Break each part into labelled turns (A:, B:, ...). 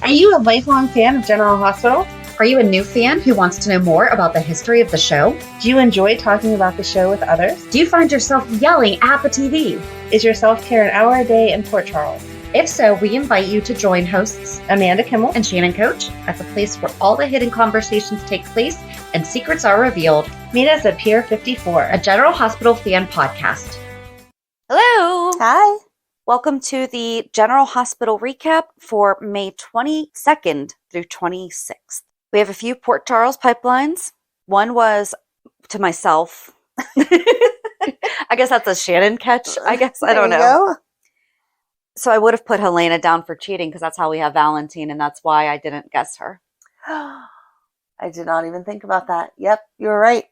A: Are you a lifelong fan of General Hospital?
B: Are you a new fan who wants to know more about the history of the show?
A: Do you enjoy talking about the show with others?
B: Do you find yourself yelling at the TV?
A: Is your self-care an hour a day in Port Charles?
B: If so, we invite you to join hosts
A: Amanda Kimmel
B: and Shannon Coach at the place where all the hidden conversations take place and secrets are revealed.
A: Meet us at Pier 54,
B: a General Hospital fan podcast.
C: Hello.
A: Hi.
C: Welcome to the General Hospital recap for May 22nd through 26th. We have a few Port Charles pipelines. One was to myself. I guess that's a Shannon catch, I guess. I don't know.
D: Go.
C: So I would have put Helena down for cheating because that's how we have Valentine, and that's why I didn't guess her.
D: I did not even think about that. Yep, you were right.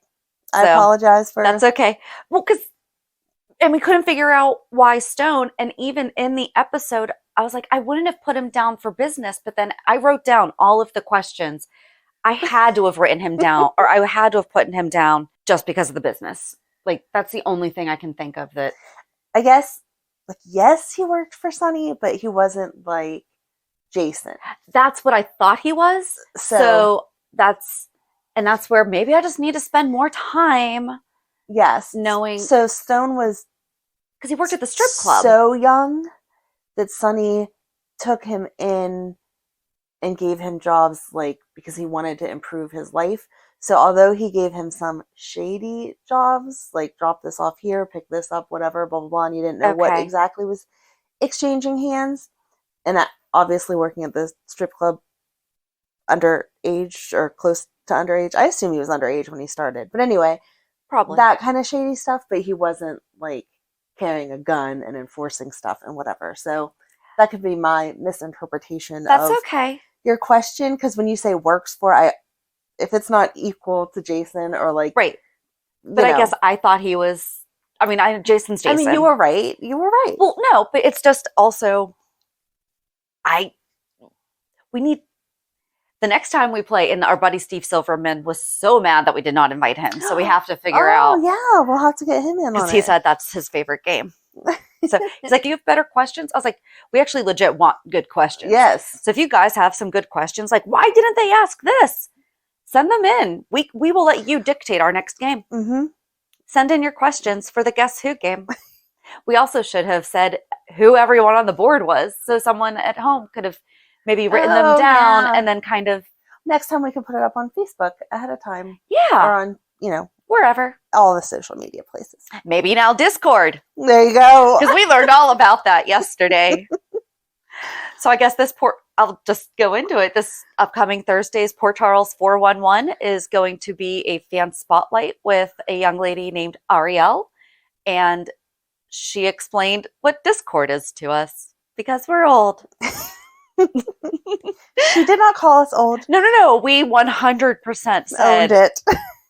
D: I apologize for...
C: That's okay. Well, and we couldn't figure out why Stone, and even in the episode, I was like, I wouldn't have put him down for business, but then I wrote down all of the questions. I had to have written him down, or I had to have put him down just because of the business. Like, that's the only thing I can think of that...
D: I guess, like, yes, he worked for Sonny, but he wasn't, like, Jason.
C: That's what I thought he was. So that's where maybe I just need to spend more time.
D: Yes.
C: Knowing.
D: So Stone was...
C: Because he worked at the strip club.
D: So young that Sonny took him in and gave him jobs, like, because he wanted to improve his life. So although he gave him some shady jobs, like drop this off here, pick this up, whatever, blah, blah, blah, and you didn't know what exactly was exchanging hands. And that, obviously working at the strip club underage or close to underage. I assume he was underage when he started. But anyway,
C: probably
D: that kind of shady stuff, but he wasn't like carrying a gun and enforcing stuff and whatever. So that could be my misinterpretation of your question. Because when you say works for, if it's not equal to Jason or like...
C: Right. But I guess I thought he was... I mean, Jason's Jason.
D: I mean, you were right. You were right.
C: Well, no, but it's just also... We need... The next time we play, and our buddy Steve Silverman was so mad that we did not invite him. So we have to figure out...
D: Oh, yeah. We'll have to get him in on it.
C: Because he said that's his favorite game. So he's like, do you have better questions? I was like, we actually legit want good questions.
D: Yes.
C: So if you guys have some good questions, like, why didn't they ask this? Send them in. We will let you dictate our next game.
D: Mm-hmm.
C: Send in your questions for the Guess Who game. We also should have said who everyone on the board was, so someone at home could have maybe written them down and then kind of...
D: Next time we can put it up on Facebook ahead of time.
C: Yeah.
D: Or on,
C: wherever.
D: All the social media places.
C: Maybe now Discord.
D: There you go.
C: Because we learned all about that yesterday. So I guess I'll just go into it. This upcoming Thursday's Port Charles 411 is going to be a fan spotlight with a young lady named Ariel. And she explained what Discord is to us because we're old.
D: She did not call us old.
C: No. We 100% said,
D: owned it.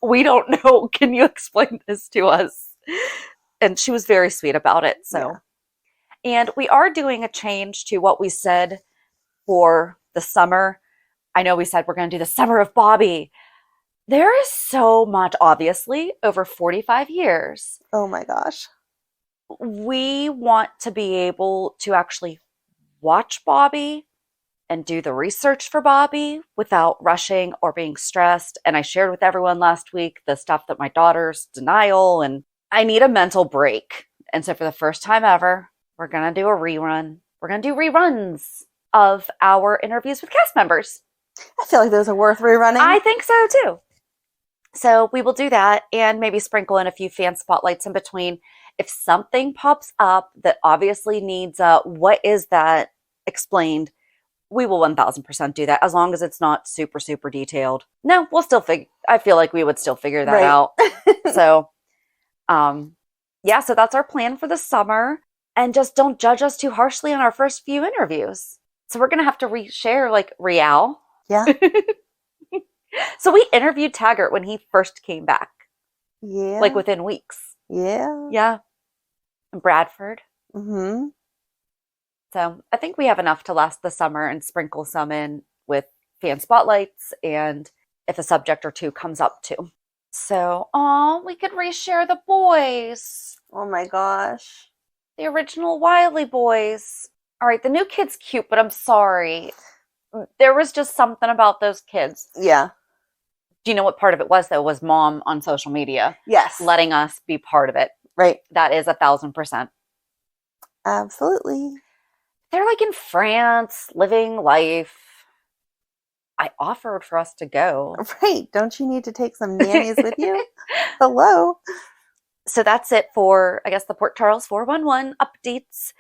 C: We don't know. Can you explain this to us? And she was very sweet about it. So. Yeah. And we are doing a change to what we said for the summer. I know we said we're going to do the summer of Bobby. There is so much, obviously, over 45 years.
D: Oh my gosh.
C: We want to be able to actually watch Bobby and do the research for Bobby without rushing or being stressed. And I shared with everyone last week the stuff that my daughter's denial, and I need a mental break. And so for the first time ever, we're going to do a rerun. We're going to do reruns of our interviews with cast members.
D: I feel like those are worth rerunning.
C: I think so too. So we will do that and maybe sprinkle in a few fan spotlights in between. If something pops up that obviously needs what is that explained, we will 1000% do that as long as it's not super, super detailed. No, we'll still I feel like we would still figure that out. So, so that's our plan for the summer. And just don't judge us too harshly on our first few interviews. So we're going to have to reshare like Rial.
D: Yeah.
C: So we interviewed Taggart when he first came back.
D: Yeah.
C: Like within weeks.
D: Yeah.
C: Yeah. And Bradford.
D: Mm-hmm.
C: So I think we have enough to last the summer and sprinkle some in with fan spotlights and if a subject or two comes up too. So, we could reshare the boys.
D: Oh my gosh.
C: The original Wiley boys. All right, the new kid's cute, but I'm sorry. there was just something about those kids.
D: Yeah.
C: Do you know what part of it was, though? Was mom on social media
D: Yes.
C: letting us be part of it.
D: Right.
C: That is 1,000%.
D: Absolutely.
C: They're like in France, living life. I offered for us to go.
D: Right. Don't you need to take some nannies with you? Hello.
C: So that's it for, I guess, the Port Charles 411 updates.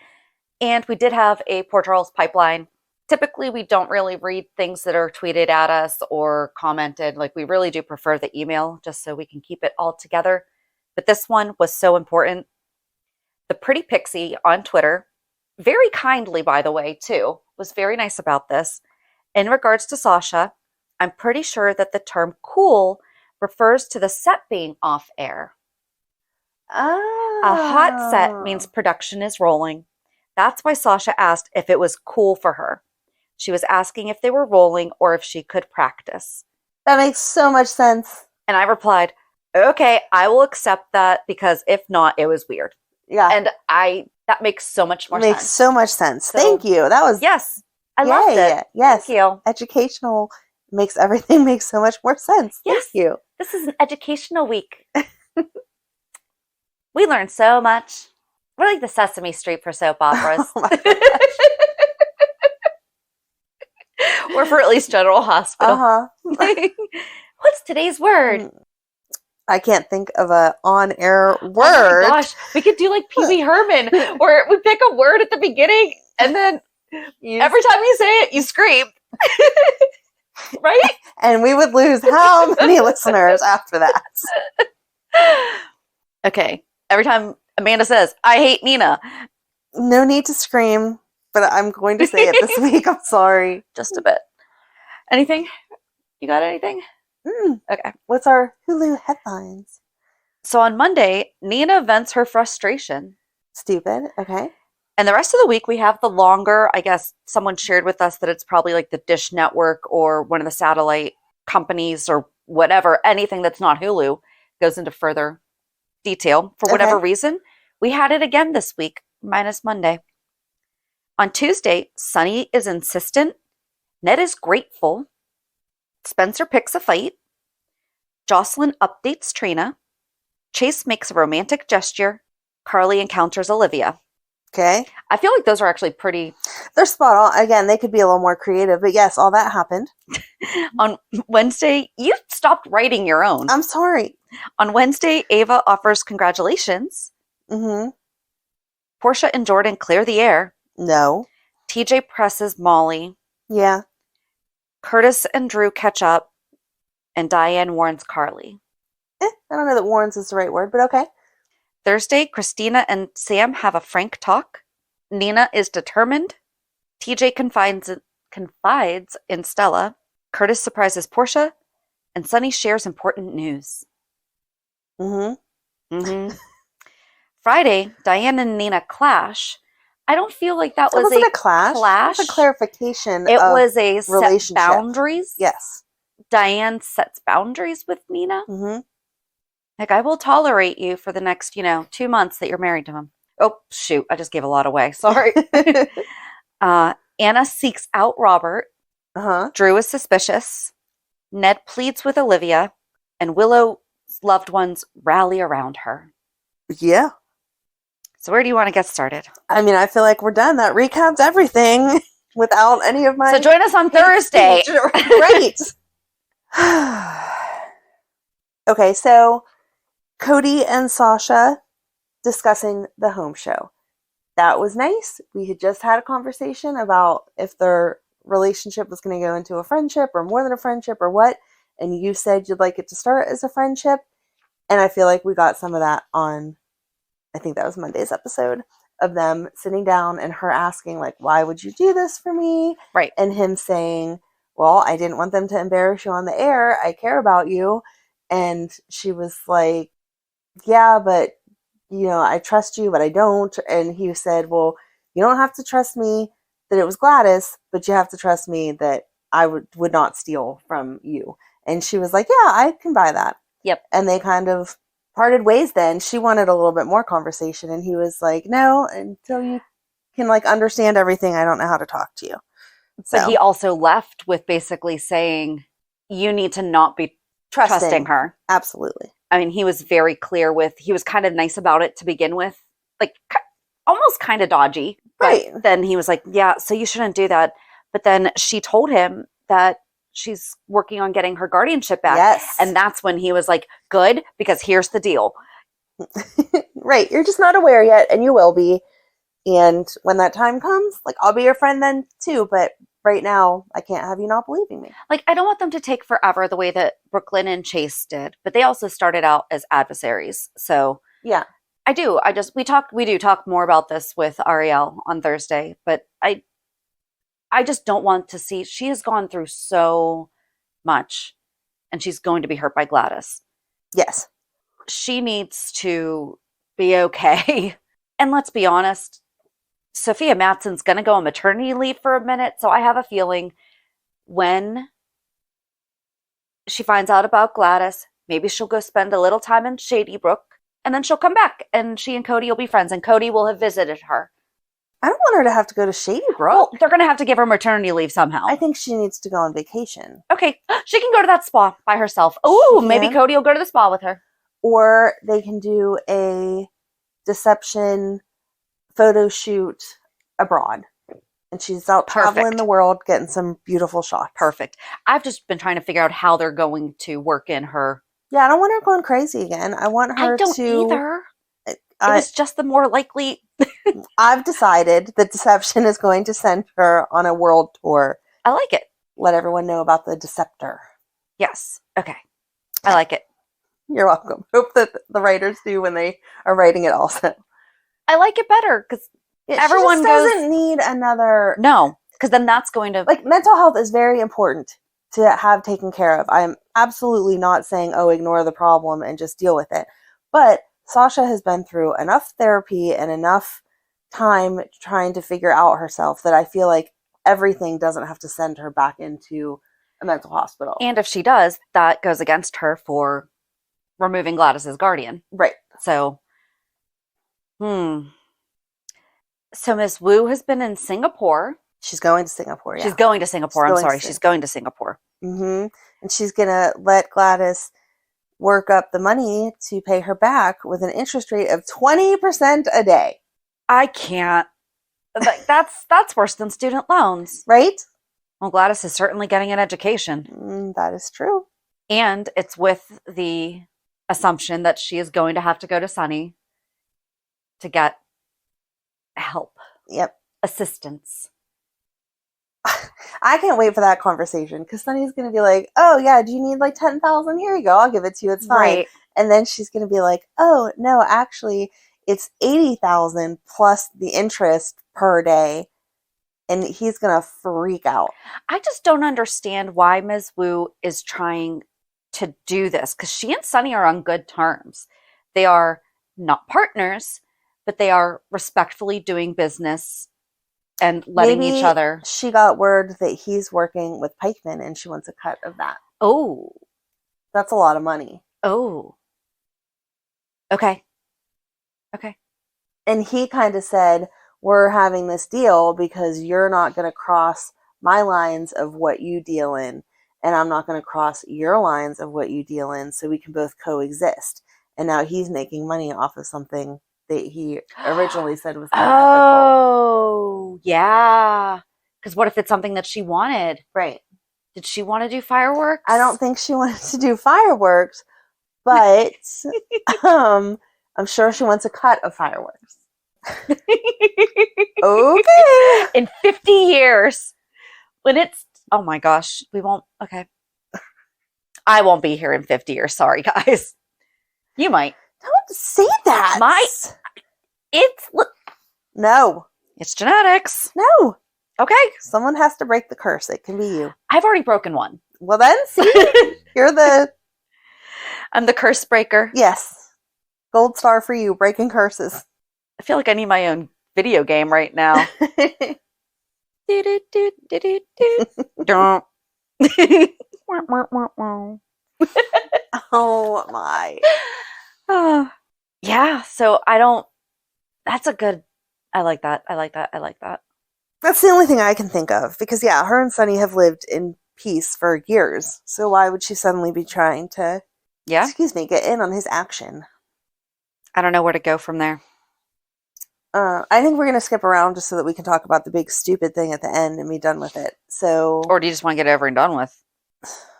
C: And we did have a Port Charles pipeline. Typically, we don't really read things that are tweeted at us or commented. Like, we really do prefer the email just so we can keep it all together. But this one was so important. The Pretty Pixie on Twitter, very kindly, by the way, too, was very nice about this. In regards to Sasha, I'm pretty sure that the term cool refers to the set being off air.
D: Oh.
C: A hot set means production is rolling. That's why Sasha asked if it was cool for her. She was asking if they were rolling or if she could practice.
D: That makes so much sense.
C: And I replied, okay, I will accept that because if not, it was weird.
D: Yeah.
C: And that makes so much more sense.
D: Makes so much sense.
C: So,
D: thank you. That was
C: yes. I loved it.
D: Yes.
C: Thank you.
D: Educational makes everything make so much more sense.
C: Yes.
D: Thank you.
C: This is an educational week. We learned so much. We're like the Sesame Street for soap operas.
D: Oh my gosh.
C: Or for at least General Hospital.
D: Uh-huh.
C: What's today's word?
D: I can't think of a on-air word.
C: Oh my gosh, we could do like Pee Wee Herman, where we pick a word at the beginning, and then every time you say it, you scream. Right?
D: And we would lose how many listeners after that?
C: Okay. Every time Amanda says, I hate Nina.
D: No need to scream, but I'm going to say it this week. I'm sorry.
C: Just a bit. Anything? You got anything? Okay.
D: What's our Hulu headlines?
C: So on Monday, Nina vents her frustration.
D: Stupid. Okay.
C: And the rest of the week, we have the longer, I guess someone shared with us that it's probably like the Dish Network or one of the satellite companies or whatever, anything that's not Hulu goes into further detail. For whatever reason, we had it again this week, minus Monday. On Tuesday, Sonny is insistent. Ned is grateful. Spencer picks a fight. Jocelyn updates Trina. Chase makes a romantic gesture. Carly encounters Olivia.
D: Okay.
C: I feel like those are actually pretty...
D: They're spot on. Again, they could be a little more creative, but yes, all that happened.
C: On Wednesday, you stopped writing your own.
D: I'm sorry.
C: On Wednesday, Ava offers congratulations.
D: Mm-hmm.
C: Portia and Jordan clear the air.
D: No.
C: TJ presses Molly.
D: Yeah.
C: Curtis and Drew catch up. And Diane warns Carly.
D: I don't know that warns is the right word, but okay.
C: Thursday, Kristina and Sam have a frank talk. Nina is determined. TJ confides in Stella. Curtis surprises Portia. And Sonny shares important news.
D: Mm-hmm.
C: Friday, Diane and Nina clash. I don't feel like that was
D: a clash.
C: clash.
D: It was a clarification.
C: It
D: of
C: was a
D: relationship.
C: set boundaries.
D: Yes.
C: Diane sets boundaries with Nina.
D: Mm-hmm.
C: Like, I will tolerate you for the next, 2 months that you're married to him. Oh, shoot. I just gave a lot away. Sorry. Anna seeks out Robert.
D: Uh-huh.
C: Drew is suspicious. Ned pleads with Olivia. And Willow's loved ones rally around her.
D: Yeah.
C: So where do you want to get started?
D: I mean, I feel like we're done. That recaps everything without any of my...
C: So join us on Thursday.
D: Great. Okay, so Cody and Sasha discussing the home show. That was nice. We had just had a conversation about if their relationship was going to go into a friendship or more than a friendship or what. And you said you'd like it to start as a friendship. And I feel like we got some of that on, I think that was Monday's episode, of them sitting down and her asking, like, why would you do this for me?
C: Right.
D: And him saying, well, I didn't want them to embarrass you on the air. I care about you. And she was like, yeah, but, I trust you, but I don't. And he said, well, you don't have to trust me that it was Gladys, but you have to trust me that I would not steal from you. And she was like, yeah, I can buy that.
C: Yep.
D: And they kind of parted ways then. She wanted a little bit more conversation. And he was like, no, until you can understand everything, I don't know how to talk to you.
C: But
D: So,
C: he also left with basically saying, you need to not be trusting her.
D: Absolutely.
C: I mean, he was very clear he was kind of nice about it to begin with, like almost kind of dodgy. But
D: Right.
C: then he was like, yeah, so you shouldn't do that. But then she told him that she's working on getting her guardianship back.
D: Yes.
C: And that's when he was like, good, because here's the deal.
D: Right. You're just not aware yet, and you will be. And when that time comes, like, I'll be your friend then too. But right now, I can't have you not believing me.
C: Like, I don't want them to take forever the way that Brooklyn and Chase did, but they also started out as adversaries. So
D: Yeah.
C: I do. We do talk more about this with Ariel on Thursday, but I just don't want to see, she has gone through so much and she's going to be hurt by Gladys.
D: Yes.
C: She needs to be okay. And let's be honest, Sofia Mattson's going to go on maternity leave for a minute. So I have a feeling when she finds out about Gladys, maybe she'll go spend a little time in Shady Brook and then she'll come back and she and Cody will be friends and Cody will have visited her.
D: I don't want her to have to go to Shady Brook.
C: Well, they're going to have to give her maternity leave somehow.
D: I think she needs to go on vacation.
C: Okay, she can go to that spa by herself. Oh, maybe
D: can.
C: Cody will go to the spa with her.
D: Or they can do a deception photo shoot abroad. And she's out traveling
C: Perfect.
D: the world getting some beautiful shots.
C: Perfect. I've just been trying to figure out how they're going to work in her.
D: Yeah, I don't want her going crazy again. I want her
C: I don't
D: to.
C: either. It was just the more likely.
D: I've decided that deception is going to send her on a world tour.
C: I like it.
D: Let everyone know about the deceptor.
C: Yes. Okay. I like it.
D: You're welcome. Hope that the writers do when they are writing it also.
C: I like it better because everyone
D: she just doesn't need another.
C: No, because then that's going to
D: Like, mental health is very important to have taken care of. I'm absolutely not saying, oh, ignore the problem and just deal with it. But Sasha has been through enough therapy and enough time trying to figure out herself that I feel like everything doesn't have to send her back into a mental hospital.
C: And if she does, that goes against her for removing Gladys's guardian.
D: Right.
C: So, So Miss Wu has been in Singapore.
D: She's going to Singapore, yeah.
C: She's going to Singapore. She's going to Singapore.
D: Mm-hmm. And she's going to let Gladys work up the money to pay her back with an interest rate of 20% a day.
C: I can't. Like, that's worse than student loans.
D: Right?
C: Well, Gladys is certainly getting an education.
D: That is true.
C: And it's with the assumption that she is going to have to go to Sonny to get help.
D: Yep.
C: Assistance.
D: I can't wait for that conversation because Sonny's going to be like, oh, yeah, do you need like 10,000? Here you go. I'll give it to you. It's fine.
C: Right.
D: And then she's going to be like, oh, no, actually, it's 80,000 plus the interest per day. And he's going to freak out.
C: I just don't understand why Ms. Wu is trying to do this because she and Sonny are on good terms. They are not partners, but they are respectfully doing business and letting
D: Maybe
C: each other.
D: She got word that he's working with Pikeman and she wants a cut of that.
C: Oh.
D: That's a lot of money.
C: Oh. Okay. Okay.
D: And he kind of said, we're having this deal because you're not going to cross my lines of what you deal in, and I'm not going to cross your lines of what you deal in, so we can both coexist. And now he's making money off of something that he originally said was unethical.
C: Oh, yeah. Because what if it's something that she wanted?
D: Right.
C: Did she want to do fireworks?
D: I don't think she wanted to do fireworks, but I'm sure she wants a cut of fireworks. Okay.
C: In 50 years, when it's, oh my gosh, we won't, okay. I won't be here in 50 years. Sorry, guys. You might.
D: Don't say that. No.
C: It's genetics.
D: No.
C: Okay.
D: Someone has to break the curse. It can be you.
C: I've already broken one.
D: Well then, see?
C: I'm the curse breaker.
D: Yes. Gold star for you, breaking curses.
C: I feel like I need my own video game right now.
D: Oh my.
C: Yeah, so I like that. I like that.
D: That's the only thing I can think of. Because, yeah, her and Sonny have lived in peace for years. So why would she suddenly be trying to,
C: Yeah.
D: get in on his action?
C: I don't know where to go from there.
D: I think we're going to skip around just so that we can talk about the big stupid thing at the end and be done with it. So,
C: Or do you just want to get it over and done with?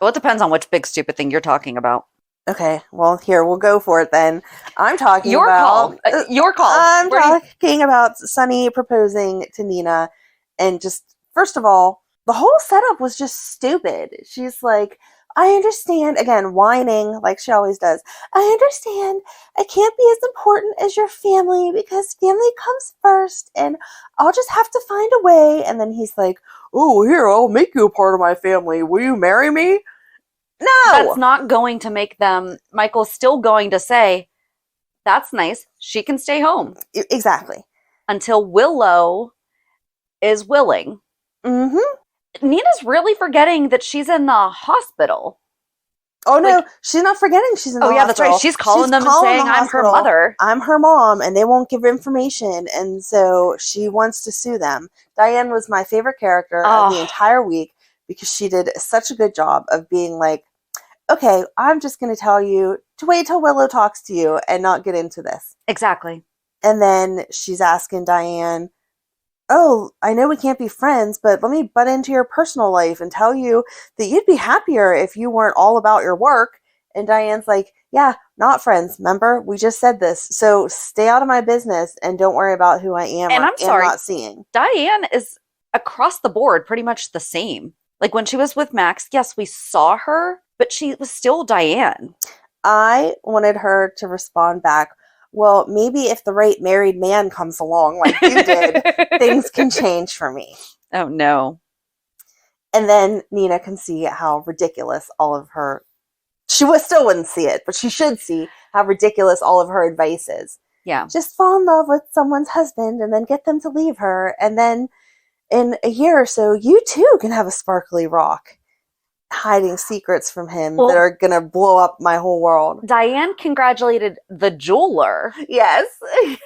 C: Well, it depends on which big stupid thing you're talking about.
D: okay, well, here, we'll go for it then. I'm talking
C: Your
D: about...
C: call. Your call.
D: I'm
C: Where do you-
D: talking about Sonny proposing to Nina. And just, first of all, the whole setup was just stupid. She's like, I understand, again, whining like she always does. I understand I can't be as important as your family because family comes first and I'll just have to find a way. And then he's like, oh, here, I'll make you a part of my family. Will you marry me? No!
C: That's not going to make them. Michael's still going to say, that's nice. She can stay home.
D: Exactly.
C: Until Willow is willing.
D: Mm-hmm.
C: Nina's really forgetting that she's in the hospital.
D: Oh, no, she's not forgetting she's in the hospital.
C: Oh, yeah, that's right. She's calling them and saying, I'm her mother.
D: I'm her mom, and they won't give information, and so she wants to sue them. Diane was my favorite character of the entire week because she did such a good job of being like, okay, I'm just going to tell you to wait till Willow talks to you and not get into this.
C: Exactly.
D: And then she's asking Diane, oh, I know we can't be friends, but let me butt into your personal life and tell you that you'd be happier if you weren't all about your work. And Diane's like, yeah, not friends. Remember, we just said this. So stay out of my business and don't worry about who I am
C: and I'm sorry,
D: not seeing.
C: Diane is across the board pretty much the same. Like when she was with Max, yes, we saw her, but she was still Diane.
D: I wanted her to respond back, well, maybe if the right married man comes along like you did, things can change for me.
C: Oh, no.
D: And then Nina can see how ridiculous all of her... still wouldn't see it, but she should see how ridiculous all of her advice is.
C: Yeah.
D: Just fall in love with someone's husband and then get them to leave her. And then in a year or so, you too can have a sparkly rock. Hiding secrets from him that are going to blow up my whole world.
C: Diane congratulated the jeweler.
D: Yes.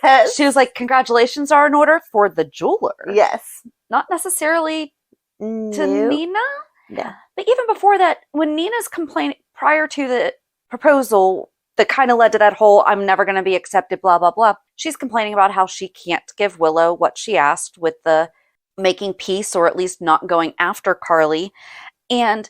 D: Yes.
C: She was like, congratulations are in order for the jeweler.
D: Yes.
C: Not necessarily to Nina.
D: Yeah.
C: But even before that, when Nina's complaining prior to the proposal that kind of led to that whole I'm never going to be accepted, blah, blah, blah. She's complaining about how she can't give Willow what she asked with the making peace or at least not going after Carly. And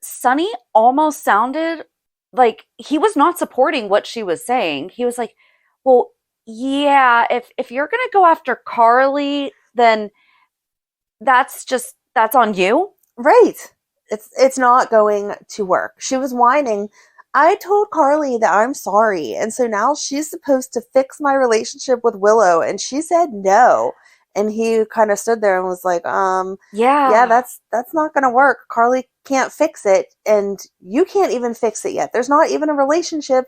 C: Sonny almost sounded like he was not supporting what she was saying. He was like, well, yeah, if you're going to go after Carly, then that's on you.
D: Right. It's not going to work. She was whining. I told Carly that I'm sorry. And so now she's supposed to fix my relationship with Willow. And she said no. And he kind of stood there and was like, yeah, that's not going to work. Carly can't fix it. And you can't even fix it yet. There's not even a relationship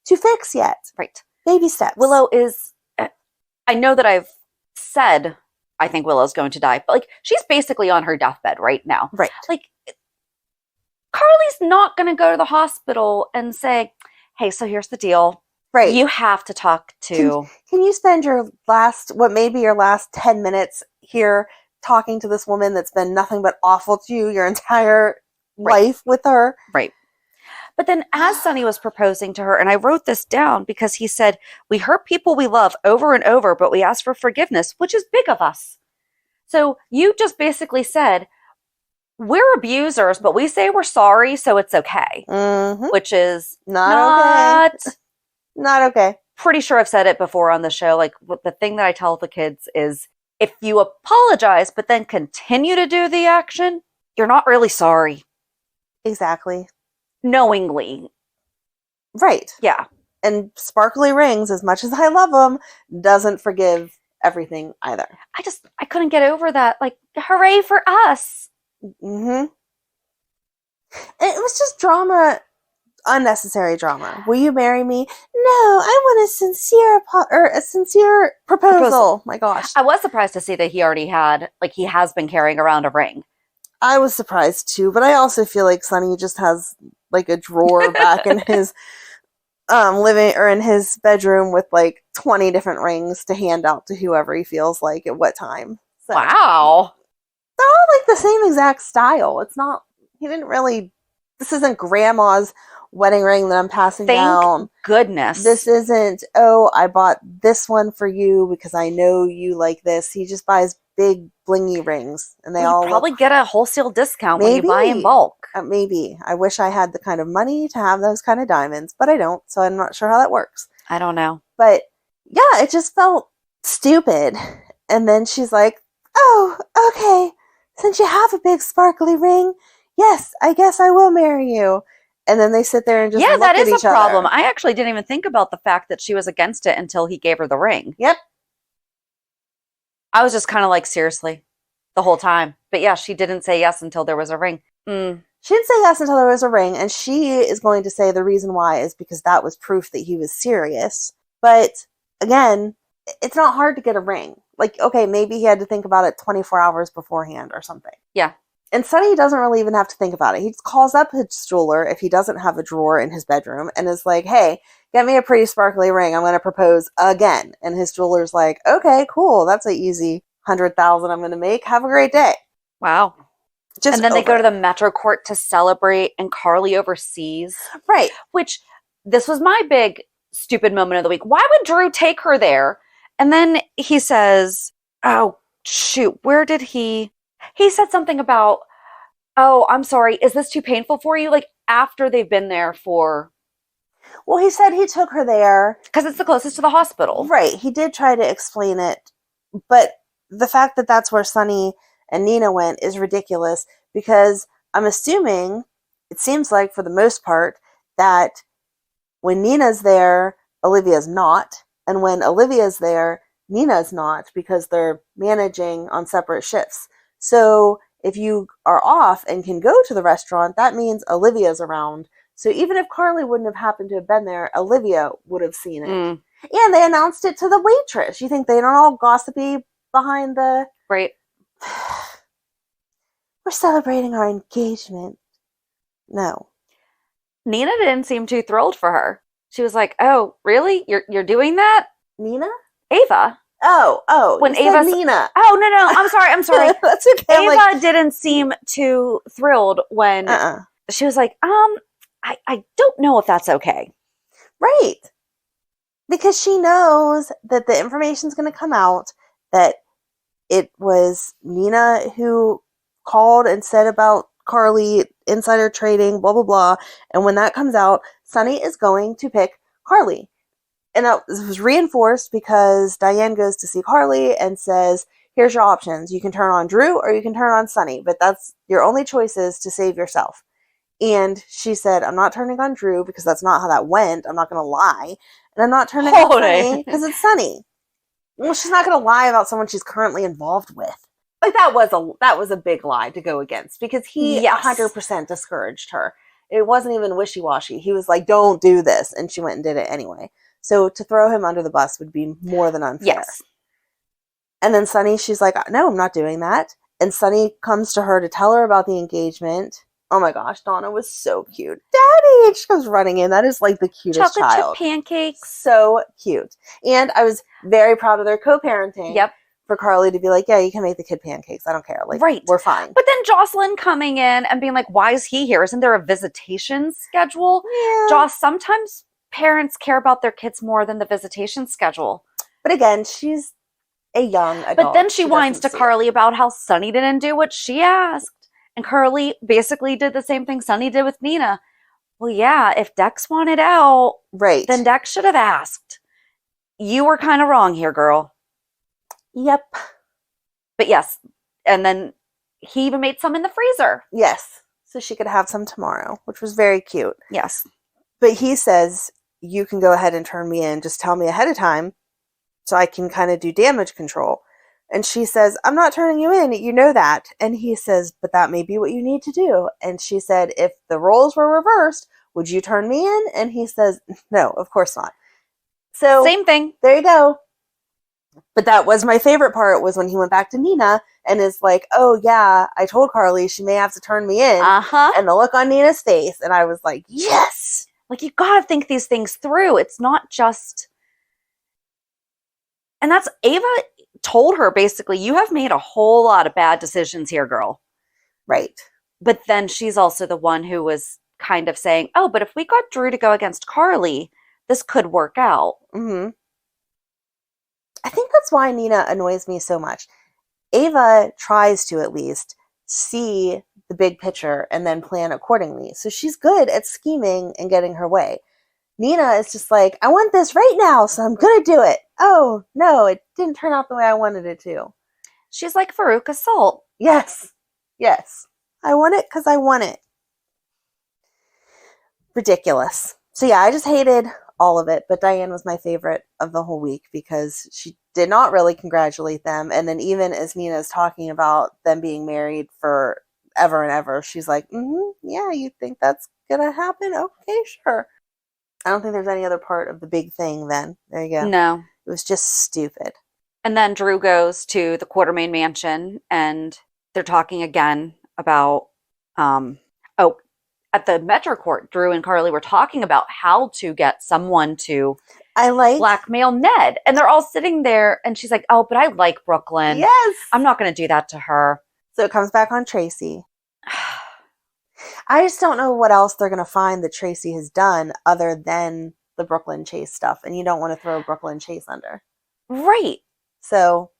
D: to fix yet.
C: Right.
D: Baby steps.
C: Willow is, I know that I've said, I think Willow's going to die, but like, she's basically on her deathbed right now.
D: Right.
C: Like, Carly's not going to go to the hospital and say, hey, so here's the deal.
D: Right.
C: You have to talk to...
D: Can you spend your last 10 minutes here talking to this woman that's been nothing but awful to you your entire life with her?
C: Right. But then as Sonny was proposing to her, and I wrote this down because he said, we hurt people we love over and over, but we ask for forgiveness, which is big of us. So you just basically said, we're abusers, but we say we're sorry, so it's okay.
D: Mm-hmm.
C: Which is
D: not okay. Not okay.
C: Pretty sure I've said it before on the show. Like, the thing that I tell the kids is, if you apologize but then continue to do the action, you're not really sorry.
D: Exactly.
C: Knowingly.
D: Right.
C: Yeah.
D: And sparkly rings, as much as I love them, doesn't forgive everything either.
C: I couldn't get over that. Like, hooray for us.
D: Mm-hmm. It was just drama. Unnecessary drama. Will you marry me? No, I want a sincere proposal. My gosh.
C: I was surprised to see that he already had, like, he has been carrying around a ring.
D: I was surprised too, but I also feel like Sonny just has like a drawer back in his living or in his bedroom with like 20 different rings to hand out to whoever he feels like at what time. So
C: Wow.
D: they're all like the same exact style. It's not, he didn't really, this isn't grandma's wedding ring that I'm passing down.
C: Goodness.
D: This isn't, oh, I bought this one for you because I know you like this. He just buys big blingy rings, and they all
C: probably get a wholesale discount when you
D: Maybe.
C: buy in bulk.
D: Maybe. I wish I had the kind of money to have those kind of diamonds, but I don't, so I'm not sure how that works.
C: I don't know.
D: But yeah, it just felt stupid. And then she's like, oh, okay, since you have a big sparkly ring, yes, I guess I will marry you. And then they sit there and just look
C: that
D: at
C: is
D: each
C: a problem.
D: other.
C: I actually didn't even think about the fact that she was against it until he gave her the ring.
D: Yep.
C: I was just kind of like, seriously, the whole time. But yeah, she didn't say yes until there was a ring.
D: She didn't say yes until there was a ring, and she is going to say the reason why is because that was proof that he was serious. But again, it's not hard to get a ring. Like, okay, maybe he had to think about it 24 hours beforehand or something.
C: Yeah.
D: And Sonny doesn't really even have to think about it. He just calls up his jeweler if he doesn't have a drawer in his bedroom and is like, hey, get me a pretty sparkly ring. I'm going to propose again. And his jeweler's like, okay, cool. That's an easy 100,000 I'm going to make. Have a great day.
C: Wow.
D: Just
C: and then they go to the Metro Court to celebrate, and Carly oversees.
D: Right.
C: Which, this was my big stupid moment of the week. Why would Drew take her there? And then he says, oh, shoot, where did he said something about, oh, I'm sorry, is this too painful for you? Like, after they've been there for...
D: Well, he said he took her there.
C: Because it's the closest to the hospital.
D: Right. He did try to explain it. But the fact that that's where Sonny and Nina went is ridiculous, because I'm assuming, it seems like for the most part, that when Nina's there, Olivia's not. And when Olivia's there, Nina's not, because they're managing on separate shifts. So if you are off and can go to the restaurant, that means Olivia's around. So even if Carly wouldn't have happened to have been there, Olivia would have seen it. And they announced it to the waitress. You think they don't all gossipy behind the...
C: Right.
D: We're celebrating our engagement. No.
C: Nina didn't seem too thrilled for her. She was like, oh, really? You're doing that?
D: Nina?
C: Ava.
D: Oh.
C: When
D: you said
C: Ava...
D: Nina.
C: Oh, no. I'm sorry.
D: That's okay.
C: Ava didn't seem too thrilled when she was like, I don't know if that's okay.
D: Right. Because she knows that the information's going to come out that it was Nina who called and said about Carly, insider trading, blah, blah, blah. And when that comes out, Sonny is going to pick Carly. And that was reinforced because Diane goes to see Carly and says, here's your options. You can turn on Drew or you can turn on Sonny, but that's your only choices to save yourself. And she said, I'm not turning on Drew because that's not how that went. I'm not going to lie. And I'm not turning on Sonny because it's Sonny. Well, she's not going to lie about someone she's currently involved with. Like, that was a big lie to go against, because he 100% discouraged her. It wasn't even wishy-washy. He was like, don't do this. And she went and did it anyway. So to throw him under the bus would be more than unfair.
C: Yes. And
D: then Sonny, she's like, no, I'm not doing that. And Sonny comes to her to tell her about the engagement. Oh my gosh, Donna was so cute. Daddy! And she comes running in. That is like the cutest
C: chocolate
D: child.
C: chip pancakes.
D: So cute. And I was very proud of their co-parenting.
C: Yep.
D: For Carly to be like, yeah, you can make the kid pancakes. I don't care. Like,
C: right.
D: We're fine.
C: But then Jocelyn coming in and being like, why is he here? Isn't there a visitation schedule?
D: Yeah.
C: Joss, sometimes parents care about their kids more than the visitation schedule.
D: But again, she's a young adult.
C: But then she whines to Carly about how Sonny didn't do what she asked. And Carly basically did the same thing Sonny did with Nina. Well, yeah, if Dex wanted out,
D: right,
C: then Dex should have asked. You were kind of wrong here, girl.
D: Yep.
C: But yes, and then he even made some in the freezer.
D: Yes, so she could have some tomorrow, which was very cute.
C: Yes.
D: But he says, you can go ahead and turn me in. Just tell me ahead of time so I can kind of do damage control. And she says, I'm not turning you in. You know that. And he says, but that may be what you need to do. And she said, if the roles were reversed, would you turn me in? And he says, no, of course not. So
C: same thing.
D: There you go. But that was my favorite part, was when he went back to Nina and is like, oh yeah, I told Carly she may have to turn me in. And the look on Nina's face. And I was like, yes.
C: Like, you gotta think these things through. It's not just... And that's Ava... told her basically, you have made a whole lot of bad decisions here, girl.
D: Right.
C: But then she's also the one who was kind of saying, oh, but if we got Drew to go against Carly, this could work out.
D: Mm-hmm. I think that's why Nina annoys me so much. Ava tries to at least see the big picture and then plan accordingly. So she's good at scheming and getting her way. Nina is just like, I want this right now, so I'm going to do it. Oh, no, it didn't turn out the way I wanted it to.
C: She's like Veruca Salt.
D: Yes. Yes. I want it because I want it. Ridiculous. So yeah, I just hated all of it, but Diane was my favorite of the whole week because she did not really congratulate them. And then even as Nina's talking about them being married for ever and ever, she's like, yeah, you think that's going to happen? Okay, sure. I don't think there's any other part of the big thing then. There you go.
C: No.
D: It was just stupid.
C: And then Drew goes to the Quartermain mansion and they're talking again about, at the Metro Court, Drew and Carly were talking about how to get someone to blackmail Ned. And they're all sitting there and she's like, oh, but I like Brooklyn.
D: Yes.
C: I'm not going to do that to her.
D: So it comes back on Tracy. I just don't know what else they're going to find that Tracy has done other than the Brooklyn Chase stuff. And you don't want to throw Brooklyn Chase under.
C: Right.
D: So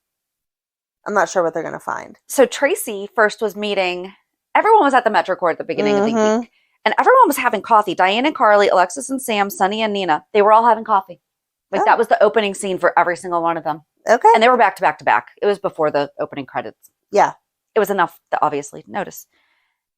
D: I'm not sure what they're going to find.
C: So Tracy first was meeting, everyone was at the Metro Court at the beginning of the week. And everyone was having coffee. Diane and Carly, Alexis and Sam, Sonny and Nina, they were all having coffee. Like that was the opening scene for every single one of them.
D: Okay.
C: And they were back to back to back. It was before the opening credits.
D: Yeah.
C: It was enough to obviously notice.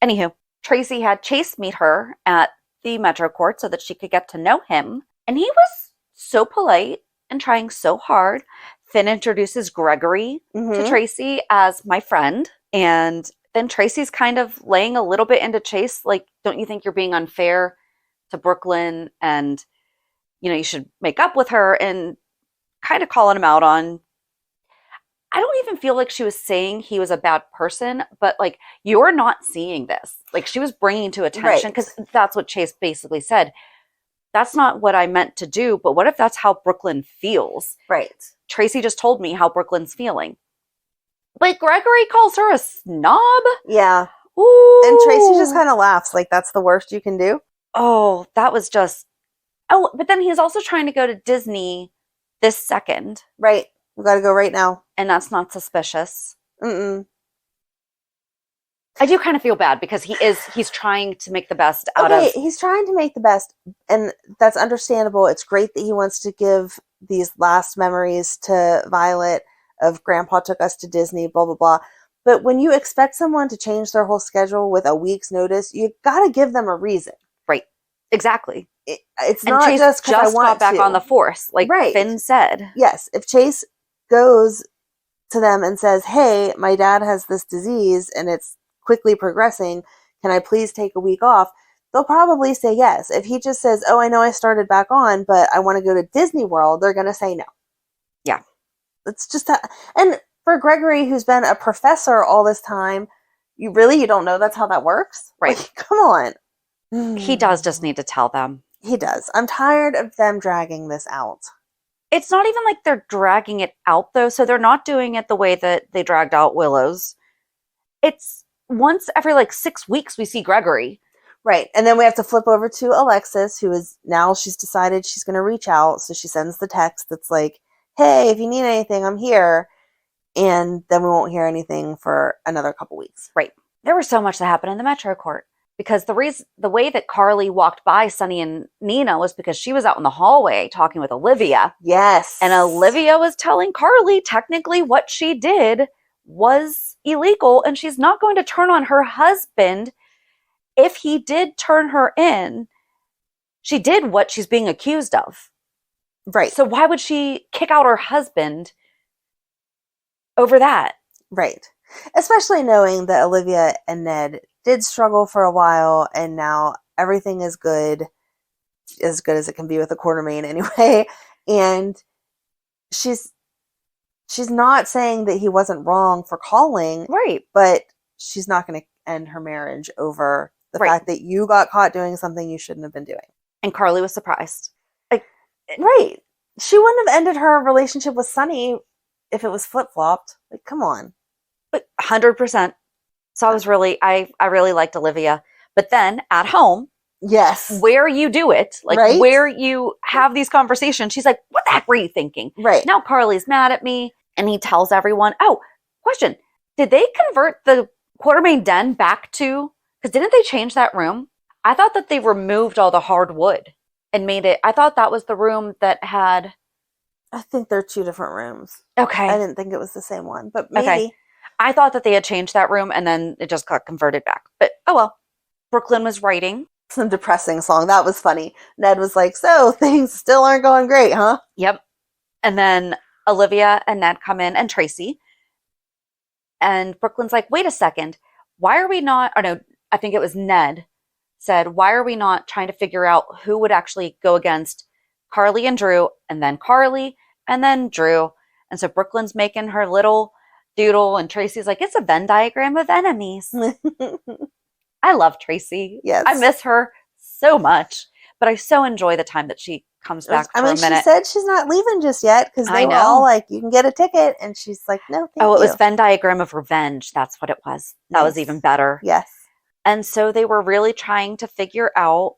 C: Anywho, Tracy had Chase meet her at the Metro Court so that she could get to know him. And he was so polite and trying so hard. Finn introduces Gregory to Tracy as my friend. And then Tracy's kind of laying a little bit into Chase. Like, don't you think you're being unfair to Brooklyn? And, you know, you should make up with her, and kind of calling him out on, I don't even feel like she was saying he was a bad person, but like, you're not seeing this. Like, she was bringing to attention, because that's what Chase basically said. That's not what I meant to do, but what if that's how Brooklyn feels?
D: Right.
C: Tracy just told me how Brooklyn's feeling. But Gregory calls her a snob?
D: Yeah.
C: Ooh.
D: And Tracy just kind of laughs like that's the worst you can do.
C: Oh, that was just... Oh, but then he's also trying to go to Disney this second.
D: Right. We got to go right now.
C: And that's not suspicious.
D: Mm-mm.
C: I do kind of feel bad because he's trying to make the best out of...
D: He's trying to make the best, and that's understandable. It's great that he wants to give these last memories to Violet of Grandpa took us to Disney, blah, blah, blah. But when you expect someone to change their whole schedule with a week's notice, you've got to give them a reason.
C: Right. Exactly.
D: It's
C: and
D: not
C: Chase
D: just because I want
C: got back
D: to.
C: on the force, like Finn said.
D: Yes. If Chase goes to them and says, hey, my dad has this disease and it's quickly progressing, can I please take a week off? They'll probably say yes. If he just says, oh, I know I started back on, but I want to go to Disney World, they're going to say no.
C: Yeah.
D: It's just that. And for Gregory, who's been a professor all this time, you don't know that's how that works?
C: Right.
D: Like, come on.
C: He does just need to tell them.
D: He does. I'm tired of them dragging this out.
C: It's not even like they're dragging it out, though. So they're not doing it the way that they dragged out Willow's. It's once every 6 weeks we see Gregory.
D: Right. And then we have to flip over to Alexis, who is now she's decided she's going to reach out. So she sends the text that's like, hey, if you need anything, I'm here. And then we won't hear anything for another couple weeks.
C: Right. There was so much that happened in the Metro Court. Because the way that Carly walked by Sonny and Nina was because she was out in the hallway talking with Olivia.
D: Yes.
C: And Olivia was telling Carly technically what she did was illegal, and she's not going to turn on her husband. If he did turn her in, she did what she's being accused of.
D: Right.
C: So why would she kick out her husband over that?
D: Right. Especially knowing that Olivia and Ned did struggle for a while, and now everything is good as it can be with a Quartermain anyway. And she's not saying that he wasn't wrong for calling.
C: Right.
D: But she's not going to end her marriage over the fact that you got caught doing something you shouldn't have been doing.
C: And Carly was surprised.
D: Right. She wouldn't have ended her relationship with Sonny if it was flip-flopped, like, come on.
C: But 100%. So I really liked Olivia. But then at home,
D: Yes.
C: where you do it, like
D: Right?
C: where you have these conversations, she's like, what the heck were you thinking?
D: Right.
C: Now Carly's mad at me. And he tells everyone, oh, question. Did they convert the Quartermain den back to, because didn't they change that room? I thought that they removed all the hardwood and made it, I thought that was the room that had.
D: I think they're two different rooms.
C: Okay.
D: I didn't think it was the same one, but maybe.
C: Okay. I thought that they had changed that room and then it just got converted back. But oh well. Brooklyn was writing.
D: Some depressing song. That was funny. Ned was like, so things still aren't going great, huh?
C: Yep. And then Olivia and Ned come in and Tracy. And Brooklyn's like, wait a second. Why are we not, or no, I think it was Ned said, why are we not trying to figure out who would actually go against Carly and Drew, and then Carly, and then Drew. And so Brooklyn's making her little doodle, and Tracy's like, it's a Venn diagram of enemies. I love Tracy.
D: Yes.
C: I miss her so much, but I so enjoy the time that she comes back for a minute.
D: She said she's not leaving just yet because they were all like, you can get a ticket. And she's like, no, thank you.
C: Oh, it was Venn diagram of revenge. That's what it was. That was even better.
D: Yes.
C: And so they were really trying to figure out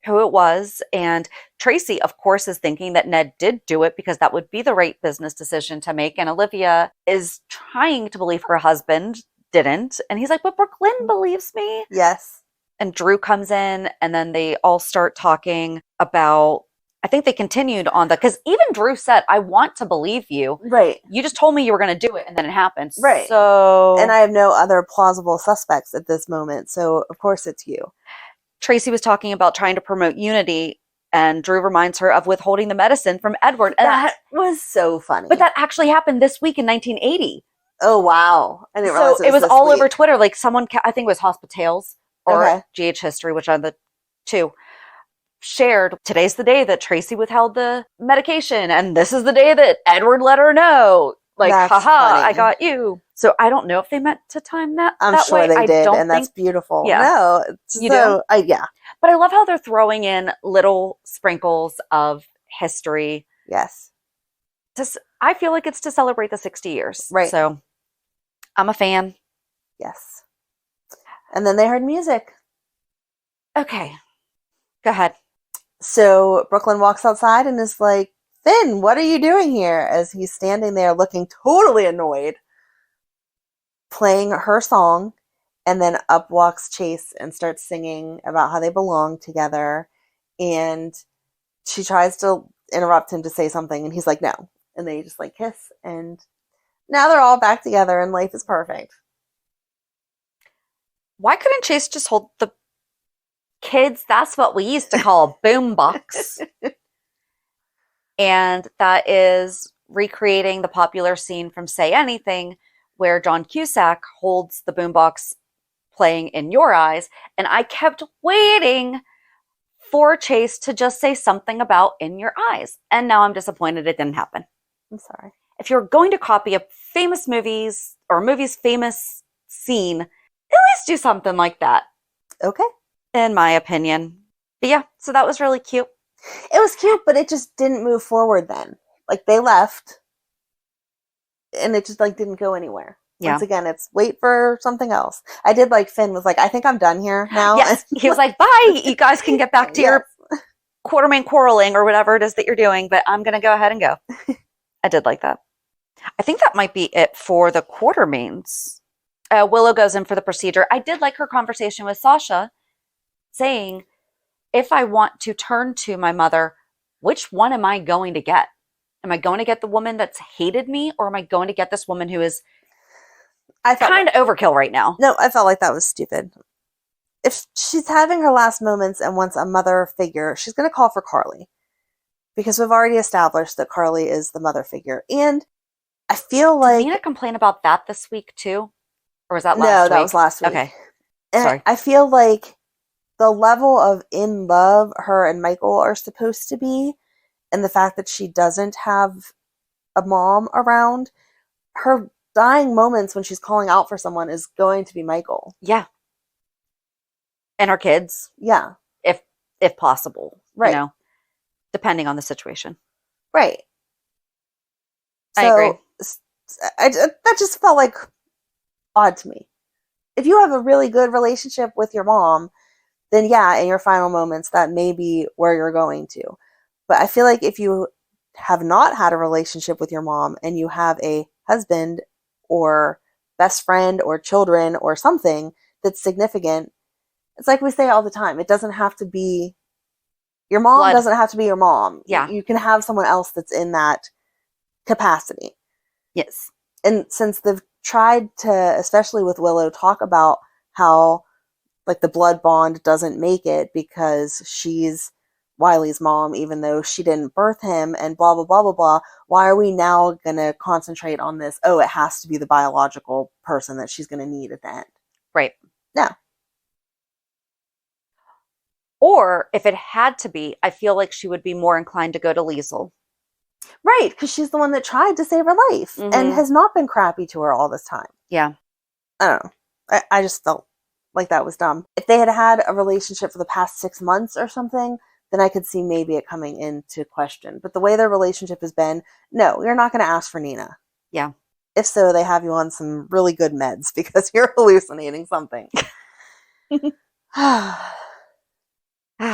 C: who it was. And Tracy, of course, is thinking that Ned did do it because that would be the right business decision to make. And Olivia is trying to believe her husband didn't. And he's like, but Brooklyn believes me.
D: Yes.
C: And Drew comes in and then they all start talking about, I think they continued on because even Drew said, I want to believe you.
D: Right.
C: You just told me you were going to do it and then it happened.
D: Right.
C: So.
D: And I have no other plausible suspects at this moment. So of course it's you.
C: Tracy was talking about trying to promote unity, and Drew reminds her of withholding the medicine from Edward. And
D: that was so funny.
C: But that actually happened this week in 1980.
D: Oh, wow. I didn't realize
C: it was all over Twitter. Like someone, I think it was Hospitales or GH History, which are the two, shared, today's the day that Tracy withheld the medication, and this is the day that Edward let her know. Like,
D: that's
C: haha,
D: funny.
C: I got you. So I don't know if they meant to time that.
D: I'm
C: that
D: sure
C: way.
D: they did, and that's beautiful.
C: Yeah.
D: No,
C: you do?
D: Yeah.
C: But I love how they're throwing in little sprinkles of history.
D: Yes.
C: I feel like it's to celebrate the 60 years.
D: Right.
C: So I'm a fan.
D: Yes. And then they heard music.
C: Okay. Go ahead.
D: So Brooklyn walks outside and is like, Finn, what are you doing here? As he's standing there looking totally annoyed, playing her song, and then up walks Chase and starts singing about how they belong together. And she tries to interrupt him to say something, and he's like, no. And they just like kiss, and now they're all back together and life is perfect.
C: Why couldn't Chase just hold the kids? That's what we used to call a boombox. And that is recreating the popular scene from Say Anything, where John Cusack holds the boombox playing In Your Eyes. And I kept waiting for Chase to just say something about In Your Eyes. And now I'm disappointed it didn't happen.
D: I'm sorry.
C: If you're going to copy a famous movie's or a movie's famous scene, at least do something like that.
D: Okay.
C: In my opinion. But yeah, so that was really cute.
D: It was cute, but it just didn't move forward then. Like, they left, and it just, like, didn't go anywhere.
C: Yeah.
D: Once again, it's wait for something else. I did like Finn was like, I think I'm done here now.
C: Yes. He was like, bye. You guys can get back to your Quartermain quarreling or whatever it is that you're doing, but I'm going to go ahead and go. I did like that. I think that might be it for the Quartermains. Willow goes in for the procedure. I did like her conversation with Sasha saying, if I want to turn to my mother, which one am I going to get? Am I going to get the woman that's hated me, or am I going to get this woman who is kind of overkill right now?
D: No, I felt like that was stupid. If she's having her last moments and wants a mother figure, she's going to call for Carly. Because we've already established that Carly is the mother figure. And I feel like...
C: Did Nina complain about that this week too? Or was that last week?
D: No, that was last week.
C: Okay.
D: And
C: sorry.
D: I feel like the level of in love her and Michael are supposed to be, and the fact that she doesn't have a mom around, her dying moments when she's calling out for someone is going to be Michael.
C: Yeah. And her kids.
D: Yeah.
C: If possible.
D: Right.
C: You know, depending on the situation.
D: Right.
C: I agree.
D: That just felt like odd to me. If you have a really good relationship with your mom, then yeah, in your final moments, that may be where you're going to. But I feel like if you have not had a relationship with your mom and you have a husband or best friend or children or something that's significant, it's like we say all the time, it doesn't have to be, your mom
C: Blood.
D: doesn't have to be your mom.
C: Yeah.
D: You can have someone else that's in that capacity.
C: Yes.
D: And since they've tried to, especially with Willow, talk about how like the blood bond doesn't make it because she's Wiley's mom, even though she didn't birth him and blah, blah, blah, blah, blah. Why are we now going to concentrate on this? Oh, it has to be the biological person that she's going to need at the end.
C: Right.
D: No.
C: Or if it had to be, I feel like she would be more inclined to go to Liesel.
D: Right, because she's the one that tried to save her life and has not been crappy to her all this time.
C: Yeah.
D: I don't know. I just felt like that was dumb. If they had had a relationship for the past 6 months or something, then I could see maybe it coming into question. But the way their relationship has been, no, you're not going to ask for Nina.
C: Yeah.
D: If so, they have you on some really good meds because you're hallucinating something.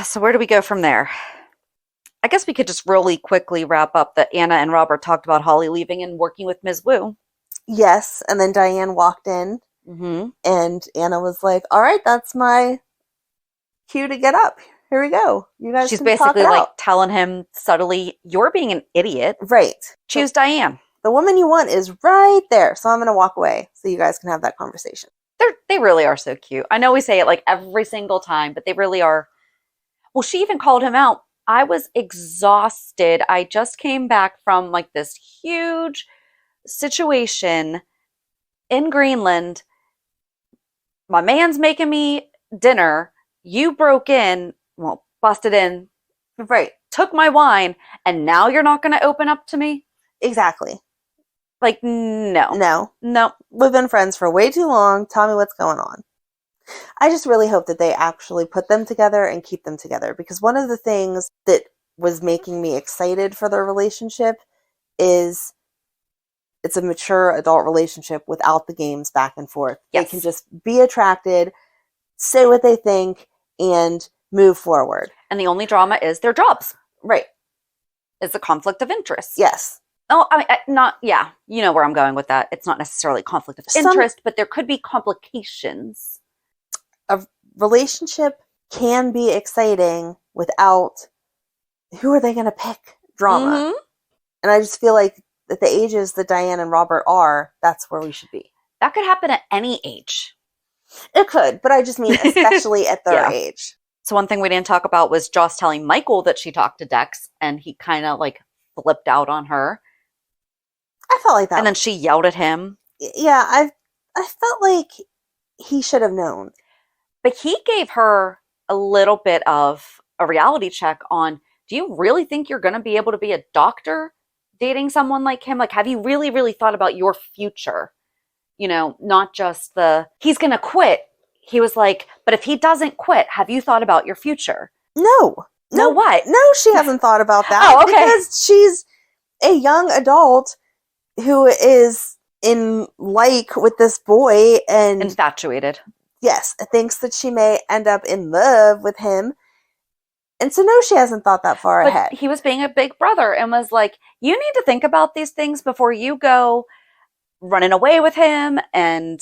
C: So where do we go from there? I guess we could just really quickly wrap up that Anna and Robert talked about Holly leaving and working with Ms. Wu.
D: Yes, and then Diane walked in, and Anna was like, all right, that's my cue to get up. Here we go. You guys
C: She's
D: can talk
C: basically
D: it
C: like
D: out.
C: telling him subtly, you're being an idiot.
D: Right.
C: Choose Diane.
D: The woman you want is right there, so I'm going to walk away so you guys can have that conversation.
C: They really are so cute. I know we say it like every single time, but they really are. Well, she even called him out. I was exhausted. I just came back from like this huge situation in Greenland. My man's making me dinner. You broke in, well, busted in,
D: Right.
C: took my wine, and now you're not going to open up to me?
D: Exactly.
C: Like, no.
D: No. We've been friends for way too long. Tell me what's going on. I just really hope that they actually put them together and keep them together, because one of the things that was making me excited for their relationship is it's a mature adult relationship without the games back and forth.
C: Yes.
D: They can just be attracted, say what they think, and move forward.
C: And the only drama is their jobs.
D: Right.
C: It's a conflict of interest.
D: Yes.
C: Oh, I mean, you know where I'm going with that. It's not necessarily conflict of interest, but there could be complications.
D: A relationship can be exciting without who are they going to pick drama. And I just feel like at the ages that Diane and Robert are, that's where we should be.
C: That could happen at any age.
D: It could, but I just mean especially at their age.
C: So one thing we didn't talk about was Joss telling Michael that she talked to Dex, and he kind of like flipped out on her.
D: I felt like that.
C: And then she yelled at him.
D: Yeah, I felt like he should have known.
C: But he gave her a little bit of a reality check on, do you really think you're going to be able to be a doctor dating someone like him? Like, have you really, really thought about your future? You know, not just he's going to quit. He was like, but if he doesn't quit, have you thought about your future?
D: No.
C: No, what?
D: No, she hasn't thought about that.
C: Oh, okay.
D: Because she's a young adult who is in like with this boy and
C: infatuated.
D: Yes, thinks that she may end up in love with him. And so no, she hasn't thought that far ahead.
C: He was being a big brother and was like, you need to think about these things before you go running away with him. And,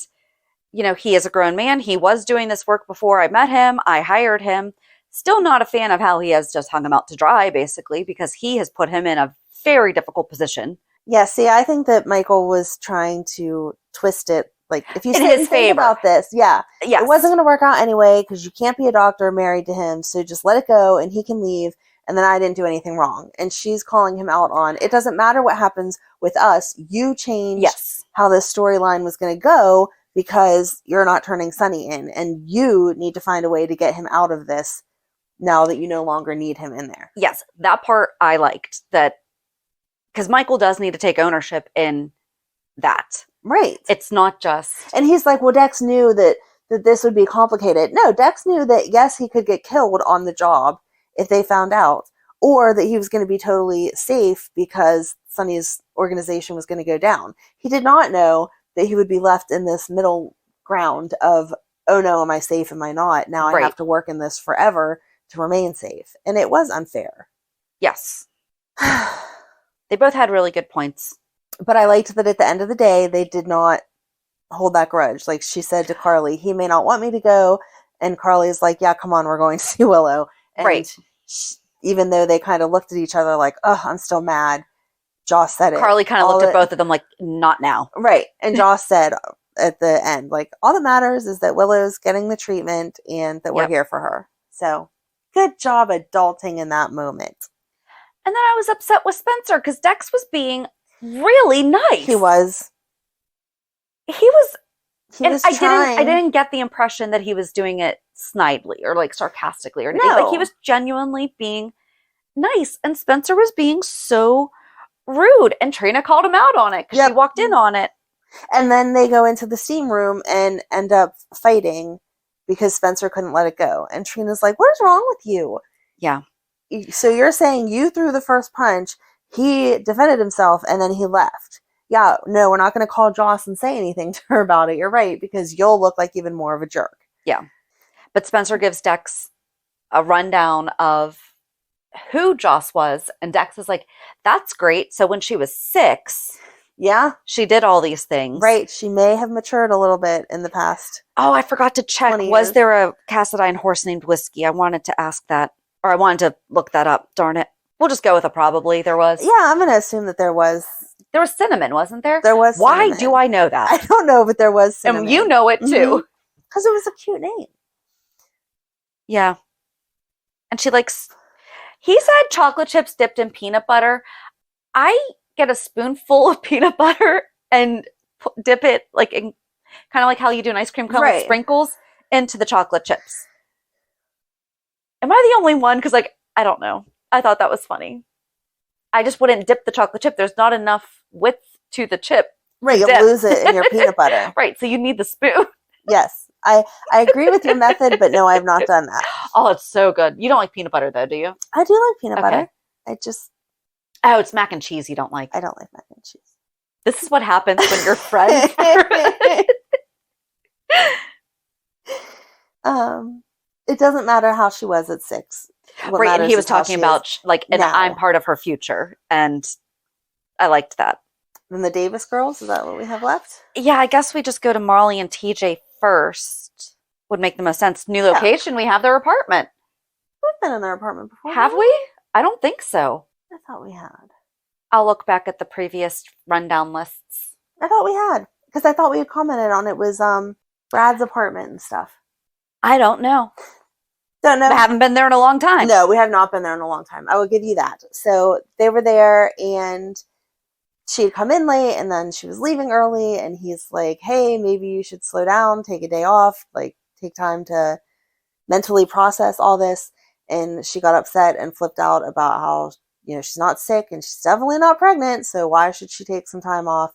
C: you know, he is a grown man. He was doing this work before I met him. I hired him. Still not a fan of how he has just hung him out to dry, basically, because he has put him in a very difficult position.
D: Yeah, see, I think that Michael was trying to twist it. Like, if you
C: in
D: sit
C: his
D: and think
C: favor
D: about this,
C: yes.
D: It wasn't going to work out anyway because you can't be a doctor married to him, so just let it go and he can leave, and then I didn't do anything wrong. And she's calling him out on, it doesn't matter what happens with us, you changed how this storyline was going to go because you're not turning Sonny in, and you need to find a way to get him out of this now that you no longer need him in there.
C: Yes, that part I liked, that because Michael does need to take ownership in that.
D: Right.
C: It's not just...
D: And he's like, well, Dex knew that this would be complicated. No, Dex knew that, yes, he could get killed on the job if they found out. or that he was going to be totally safe because Sonny's organization was going to go down. He did not know that he would be left in this middle ground of, oh no, am I safe? Am I not? Now I have to work in this forever to remain safe. And it was unfair.
C: Yes. They both had really good points.
D: But I liked that at the end of the day, they did not hold that grudge. Like she said to Carly, he may not want me to go. And Carly's like, yeah, come on, we're going to see Willow. And even though they kind of looked at each other like, oh, I'm still mad, Joss said it.
C: Carly kind of looked at both of them like, not now.
D: Right. And Joss said at the end, like, all that matters is that Willow's getting the treatment and that we're here for her. So good job adulting in that moment.
C: And then I was upset with Spencer because Dex was being really nice.
D: He was.
C: And I didn't get the impression that he was doing it snidely or like sarcastically or anything.
D: No.
C: Like he was genuinely being nice. And Spencer was being so rude. And Trina called him out on it because she walked in on it.
D: And then they go into the steam room and end up fighting because Spencer couldn't let it go. And Trina's like, what is wrong with you?
C: Yeah.
D: So you're saying you threw the first punch, he defended himself, and then he left. Yeah, no, we're not going to call Joss and say anything to her about it. You're right, because you'll look like even more of a jerk.
C: Yeah. But Spencer gives Dex a rundown of who Joss was. And Dex is like, that's great. So when she was 6, she did all these things.
D: Right. She may have matured a little bit in the past.
C: Oh, I forgot to check. Was there a Cassadine horse named Whiskey? I wanted to ask that. Or I wanted to look that up. Darn it. We'll just go with a probably. There was.
D: Yeah, I'm going to assume that there was.
C: There was cinnamon, wasn't there?
D: There was
C: Why
D: cinnamon.
C: do I know that?
D: I don't know, but there was cinnamon.
C: And you know it too.
D: Because it was a cute name.
C: Yeah. And she likes, he said chocolate chips dipped in peanut butter. I get a spoonful of peanut butter and dip it like in, kind of like how you do an ice cream cone with sprinkles into the chocolate chips. Am I the only one? Because like, I don't know. I thought that was funny. I just wouldn't dip the chocolate chip. There's not enough width to the chip.
D: Right, you'll lose it in your peanut butter.
C: Right, so you need the spoon.
D: Yes, I agree with your method, but no, I've not done that.
C: Oh, it's so good. You don't like peanut butter though, do you?
D: I do like peanut butter.
C: Oh, it's mac and cheese you don't like.
D: I don't like mac and cheese.
C: This is what happens when you're friends.
D: It doesn't matter how she was at 6.
C: Right, and he was talking about like, and now. I'm part of her future, and I liked that.
D: Then the Davis girls, is that what we have left?
C: Yeah, I guess we just go to Marley and TJ first. Would make the most sense. New location, we have their apartment.
D: We've been in their apartment before.
C: Have we? I don't think so.
D: I thought we had.
C: I'll look back at the previous rundown lists.
D: I thought we had, because I thought we had commented on it was Brad's apartment and stuff.
C: I don't know.
D: Don't know.
C: I haven't been there in a long time.
D: No, we have not been there in a long time. I will give you that. So they were there and she had come in late and then she was leaving early and he's like, hey, maybe you should slow down, take a day off, like take time to mentally process all this. And she got upset and flipped out about how, she's not sick and she's definitely not pregnant. So why should she take some time off?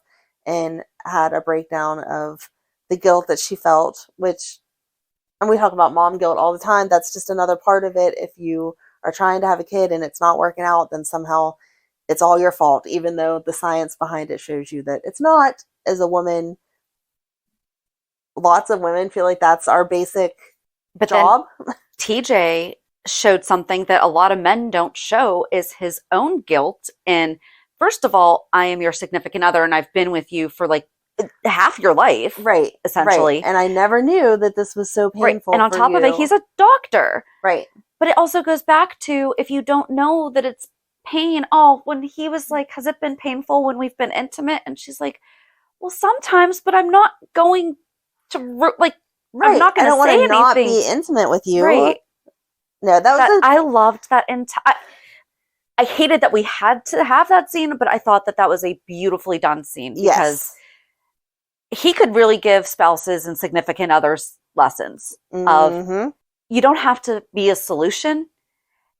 D: And had a breakdown of the guilt that she felt, and we talk about mom guilt all the time. That's just another part of it. If you are trying to have a kid and it's not working out, then somehow it's all your fault, even though the science behind it shows you that it's not. As a woman, lots of women feel like that's our basic job.
C: TJ showed something that a lot of men don't show is his own guilt. And first of all, I am your significant other and I've been with you for like half your life,
D: right?
C: Essentially,
D: right. And I never knew that this was so painful.
C: Right. And on top of it, he's a doctor,
D: right?
C: But it also goes back to if you don't know that it's pain. Oh, when he was like, "Has it been painful when we've been intimate?" And she's like, "Well, sometimes, but I'm not going to like.
D: Right.
C: I'm not going to say anything.
D: Not be intimate with you,
C: right?"
D: No,
C: I loved that entire. I hated that we had to have that scene, but I thought that was a beautifully done scene because he could really give spouses and significant others lessons of you don't have to be a solution.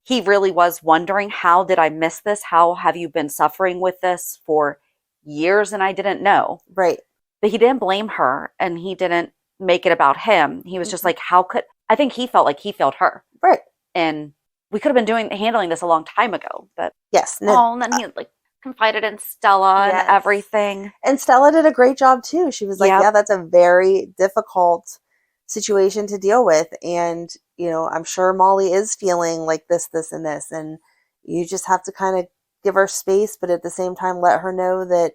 C: He really was wondering, how did I miss this? How have you been suffering with this for years and I didn't know?
D: Right.
C: But he didn't blame her and he didn't make it about him. He was just like, I think he felt like he failed her.
D: Right.
C: And we could have been handling this a long time ago. But
D: Yes. No,
C: and then he like confided in Stella
D: Yes.
C: and everything.
D: and Stella did a great job too. She was like,
C: Yep.
D: yeah, that's a very difficult situation to deal with. And, I'm sure Molly is feeling like this, and this. And you just have to kind of give her space, but at the same time, let her know that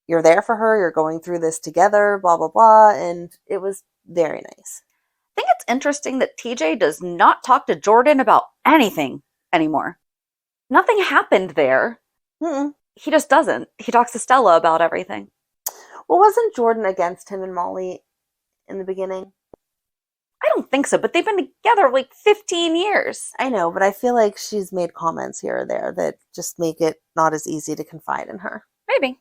D: you're there for her. You're going through this together, blah, blah, blah. And it was very nice.
C: I think it's interesting that TJ does not talk to Jordan about anything anymore. Nothing happened there.
D: Mm-mm.
C: He just doesn't. He talks to Stella about everything.
D: Well, wasn't Jordan against him and Molly in the beginning?
C: I don't think so, but they've been together like 15 years.
D: I know, but I feel like she's made comments here or there that just make it not as easy to confide in her.
C: Maybe.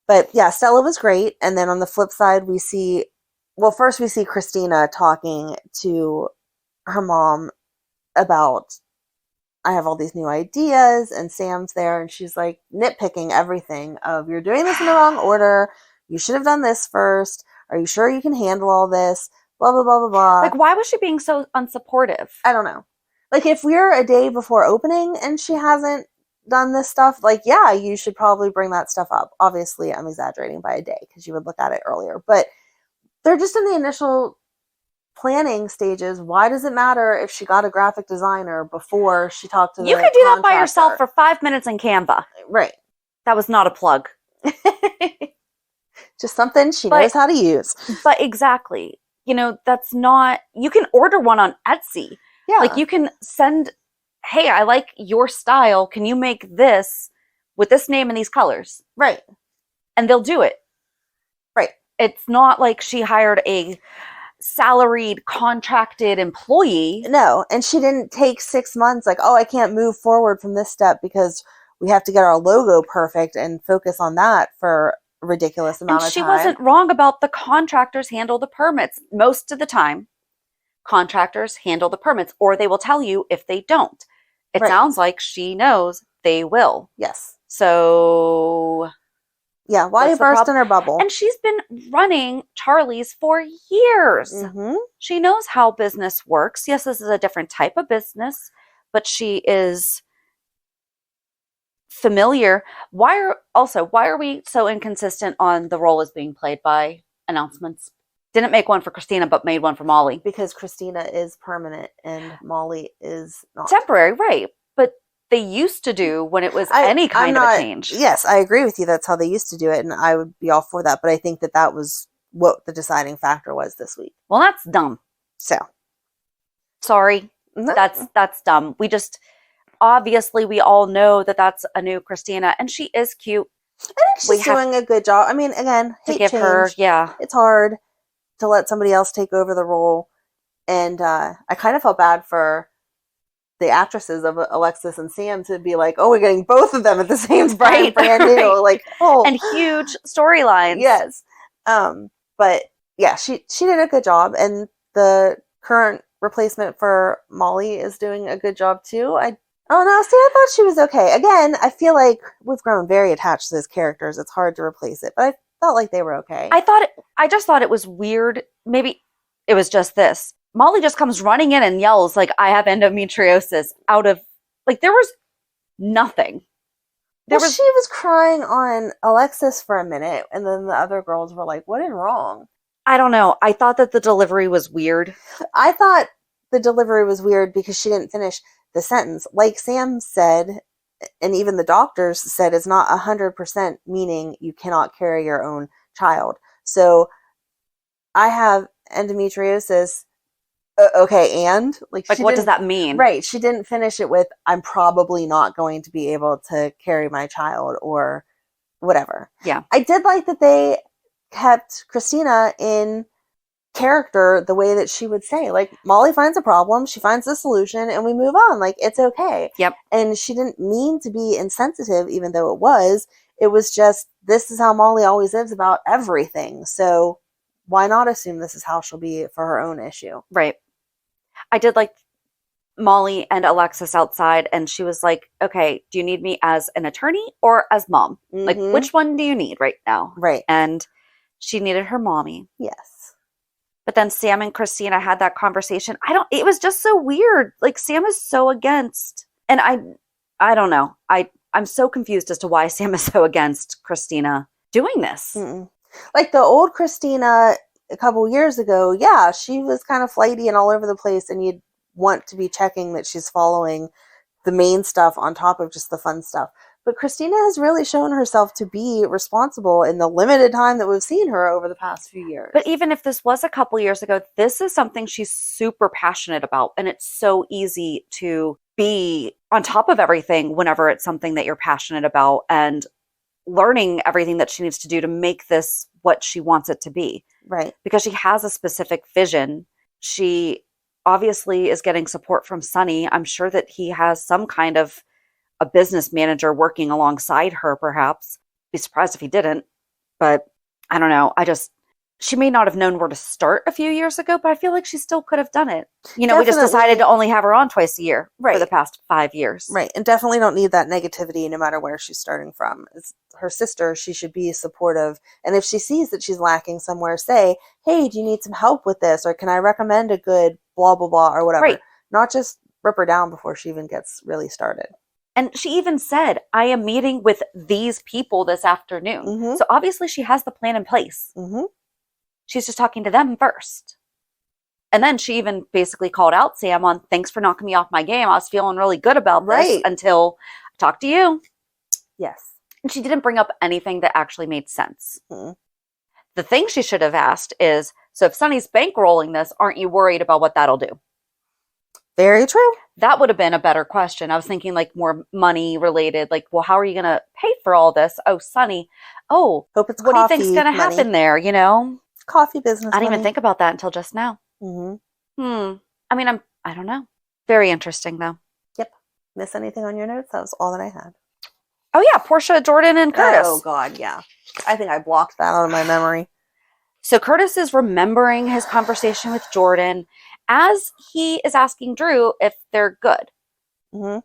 D: But yeah, Stella was great. And then on the flip side, first we see Kristina talking to her mom about, I have all these new ideas, and Sam's there, and she's like nitpicking everything of, you're doing this in the wrong order. You should have done this first. Are you sure you can handle all this? Blah, blah, blah, blah, blah.
C: Like, why was she being so unsupportive?
D: I don't know. Like, if we're a day before opening and she hasn't done this stuff, like, yeah, you should probably bring that stuff up. Obviously, I'm exaggerating by a day because you would look at it earlier. But they're just in the initial planning stages. Why does it matter if she got a graphic designer before she talked to the
C: You could do that by
D: contractor?
C: yourself for 5 minutes in Canva.
D: Right.
C: That was not a plug.
D: Just something she knows how to use.
C: But exactly. That's not, you can order one on Etsy.
D: Yeah.
C: Like, you can send, hey, I like your style. Can you make this with this name and these colors?
D: Right.
C: And they'll do it.
D: Right.
C: It's not like she hired a salaried, contracted employee.
D: No. And she didn't take 6 months like, oh, I can't move forward from this step because we have to get our logo perfect and focus on that for a ridiculous amount of time.
C: And she wasn't wrong about the contractors handle the permits. Most of the time, contractors handle the permits, or they will tell you if they don't. It sounds like she knows they will.
D: Yes.
C: So
D: yeah, why burst in her bubble?
C: And she's been running Charlie's for years.
D: Mm-hmm.
C: She knows how business works. Yes, this is a different type of business, but she is familiar. Why are we so inconsistent on the role as being played by announcements? Didn't make one for Kristina, but made one for Molly.
D: Because Kristina is permanent and Molly is not.
C: Temporary, right. But they used to do when it was any kind of a change.
D: Yes, I agree with you. That's how they used to do it, and I would be all for that. But I think that was what the deciding factor was this week.
C: Well, that's dumb.
D: So.
C: Sorry.
D: No.
C: That's dumb. We just, obviously, we all know that that's a new Kristina, and she is cute.
D: I think she's doing a good job. I mean, again,
C: to give her,
D: it's hard to let somebody else take over the role. And I kind of felt bad for the actresses of Alexis and Sam to be like, oh, we're getting both of them at the same time.
C: Right,
D: brand new. Like, oh.
C: And huge storylines.
D: Yes. But yeah, she did a good job. And the current replacement for Molly is doing a good job too. I thought she was okay. Again, I feel like we've grown very attached to those characters. It's hard to replace it, but I felt like they were okay.
C: I just thought it was weird. Maybe it was just this. Molly just comes running in and yells like, I have endometriosis, out of, like, there was nothing.
D: She was crying on Alexis for a minute, and then the other girls were like, what is wrong?
C: I don't know. I thought that the delivery was weird.
D: I thought the delivery was weird because she didn't finish the sentence. Like Sam said, and even the doctors said, it's not 100% meaning you cannot carry your own child. So I have endometriosis. Okay, and
C: like what does that mean?
D: Right. She didn't finish it with, I'm probably not going to be able to carry my child or whatever.
C: Yeah.
D: I did like that they kept Kristina in character the way that she would say, like, Molly finds a problem, she finds a solution, and we move on. Like, it's okay.
C: Yep.
D: And she didn't mean to be insensitive, even though it was. It was just, this is how Molly always is about everything. So why not assume this is how she'll be for her own issue?
C: Right. I did like Molly and Alexis outside, and she was like, okay, do you need me as an attorney or as mom?
D: Mm-hmm.
C: Like, which one do you need right now?
D: Right.
C: And she needed her mommy.
D: Yes.
C: But then Sam and Kristina had that conversation. It was just so weird. Like, Sam is so against, and I don't know. I'm so confused as to why Sam is so against Kristina doing this.
D: Mm-mm. Like the old Kristina a couple years ago, yeah, she was kind of flighty and all over the place, and you'd want to be checking that she's following the main stuff on top of just the fun stuff. But Kristina has really shown herself to be responsible in the limited time that we've seen her over the past few years.
C: But even if this was a couple years ago, this is something she's super passionate about. And it's so easy to be on top of everything whenever it's something that you're passionate about, and learning everything that she needs to do to make this what she wants it to be.
D: Right.
C: Because she has a specific vision. She obviously is getting support from Sonny. I'm sure that he has some kind of a business manager working alongside her, perhaps. Be surprised if he didn't. But I don't know. She may not have known where to start a few years ago, but I feel like she still could have done it. You know, we just decided to only have her on twice a year for the past 5 years.
D: Right. And definitely don't need that negativity no matter where she's starting from. As her sister, she should be supportive. And if she sees that she's lacking somewhere, say, hey, do you need some help with this? Or can I recommend a good blah, blah, blah, or whatever.
C: Right.
D: Not just rip her down before she even gets really started.
C: And she even said, I am meeting with these people this afternoon.
D: Mm-hmm.
C: So obviously she has the plan in place.
D: Mm-hmm.
C: She's just talking to them first. And then she even basically called out Sam on, thanks for knocking me off my game. I was feeling really good about this until I talked to you.
D: Yes.
C: And she didn't bring up anything that actually made sense.
D: Mm-hmm.
C: The thing she should have asked is, so if Sonny's bankrolling this, aren't you worried about what that'll do?
D: Very true.
C: That would have been a better question. I was thinking like more money related, like, well, how are you going to pay for all this? Oh, Sonny. Oh,
D: hope it's
C: what do you think's going to happen there? You know,
D: coffee business.
C: I didn't even think about that until just now.
D: Mm-hmm.
C: I mean, I don't know. Very interesting though.
D: Yep. Miss anything on your notes? That was all that I had.
C: Oh yeah, Portia, Jordan, and Curtis.
D: Oh God, yeah. I think I blocked that out of my memory.
C: So Curtis is remembering his conversation with Jordan as he is asking Drew if they're good.
D: Mm-hmm.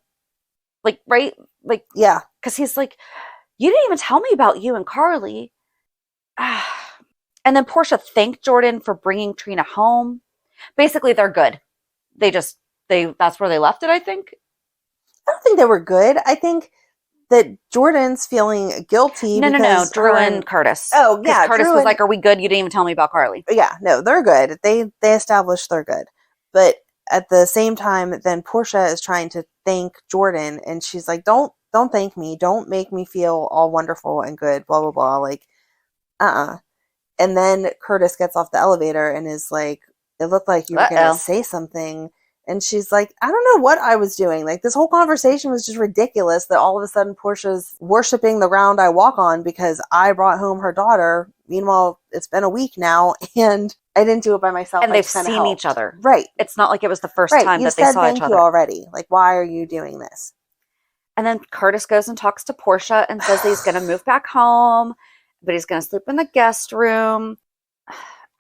C: Like, right? Like,
D: yeah.
C: Because he's like, you didn't even tell me about you and Carly. And then Portia thanked Jordan for bringing Trina home. Basically, they're good. That's where they left it, I think.
D: I don't think they were good. I think that Jordan's feeling guilty.
C: No. Drew and Curtis.
D: Oh, yeah.
C: Curtis was like, are we good? You didn't even tell me about Carly.
D: Yeah, no, they're good. They established they're good. But at the same time, then Portia is trying to thank Jordan, and she's like, don't thank me. Don't make me feel all wonderful and good, blah, blah, blah. Like, And then Curtis gets off the elevator and is like, it looked like you were going to say something. And she's like, I don't know what I was doing. Like, this whole conversation was just ridiculous that all of a sudden Portia's worshiping the ground I walk on because I brought home her daughter. Meanwhile, it's been a week now and I didn't do it by myself.
C: And they've seen each other.
D: Right.
C: It's not like it was the first time that they saw each other.
D: You already. Like, why are you doing this?
C: And then Curtis goes and talks to Portia and says that he's going to move back home, but he's going to sleep in the guest room.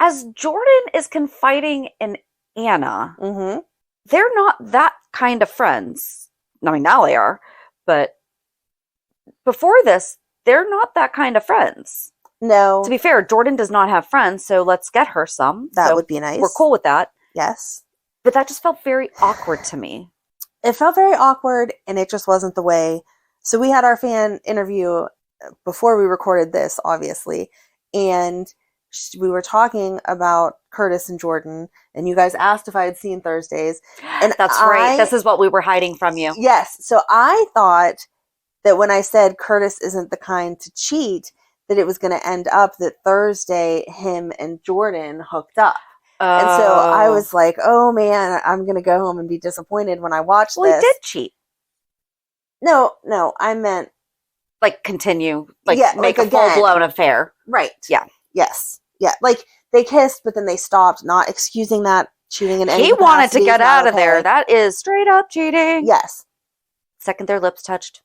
C: As Jordan is confiding in Anna, they're not that kind of friends. I mean, now they are, but before this, they're not that kind of friends.
D: No.
C: To be fair, Jordan does not have friends, so let's get her some.
D: That would be nice.
C: We're cool with that.
D: Yes.
C: But that just felt very awkward to me.
D: It felt very awkward, and it just wasn't the way. So we had our fan interview before we recorded this, obviously, and we were talking about Curtis and Jordan, and you guys asked if I had seen Thursdays. And
C: that's right. This is what we were hiding from you.
D: Yes. So I thought that when I said Curtis isn't the kind to cheat, that it was going to end up that Thursday him and Jordan hooked up. And so I was like, oh man, I'm going to go home and be disappointed when I watch this.
C: Well, he did cheat.
D: No, I meant
C: like continue, make
D: like
C: a full-blown affair.
D: Right.
C: Yeah.
D: Yes. Yeah. Like they kissed, but then they stopped, not excusing that cheating in any
C: He wanted to get out of there. That is straight up cheating.
D: Yes.
C: Second their lips touched.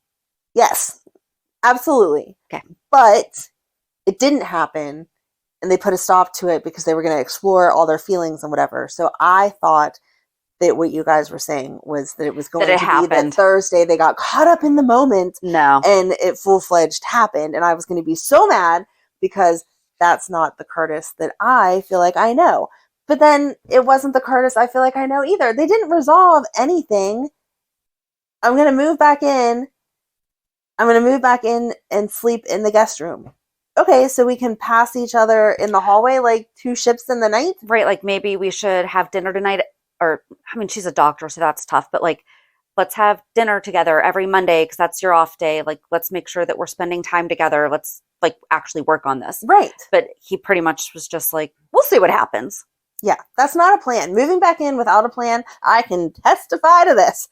D: Yes. Absolutely.
C: Okay.
D: But it didn't happen, and they put a stop to it because they were going to explore all their feelings and whatever. So I thought that what you guys were saying was that it was going to be that Thursday they got caught up in the moment.
C: No.
D: And it full-fledged happened. And I was going to be so mad because that's not the Curtis that I feel like I know. But then it wasn't the Curtis I feel like I know either. They didn't resolve anything. I'm going to move back in. I'm going to move back in and sleep in the guest room. Okay, so we can pass each other in the hallway like two ships in the night?
C: Right, like maybe we should have dinner tonight, or, I mean, she's a doctor, so that's tough, but like, let's have dinner together every Monday because that's your off day. Like, let's make sure that we're spending time together. Let's like actually work on this.
D: Right.
C: But he pretty much was just like, we'll see what happens.
D: Yeah, that's not a plan. Moving back in without a plan, I can testify to this.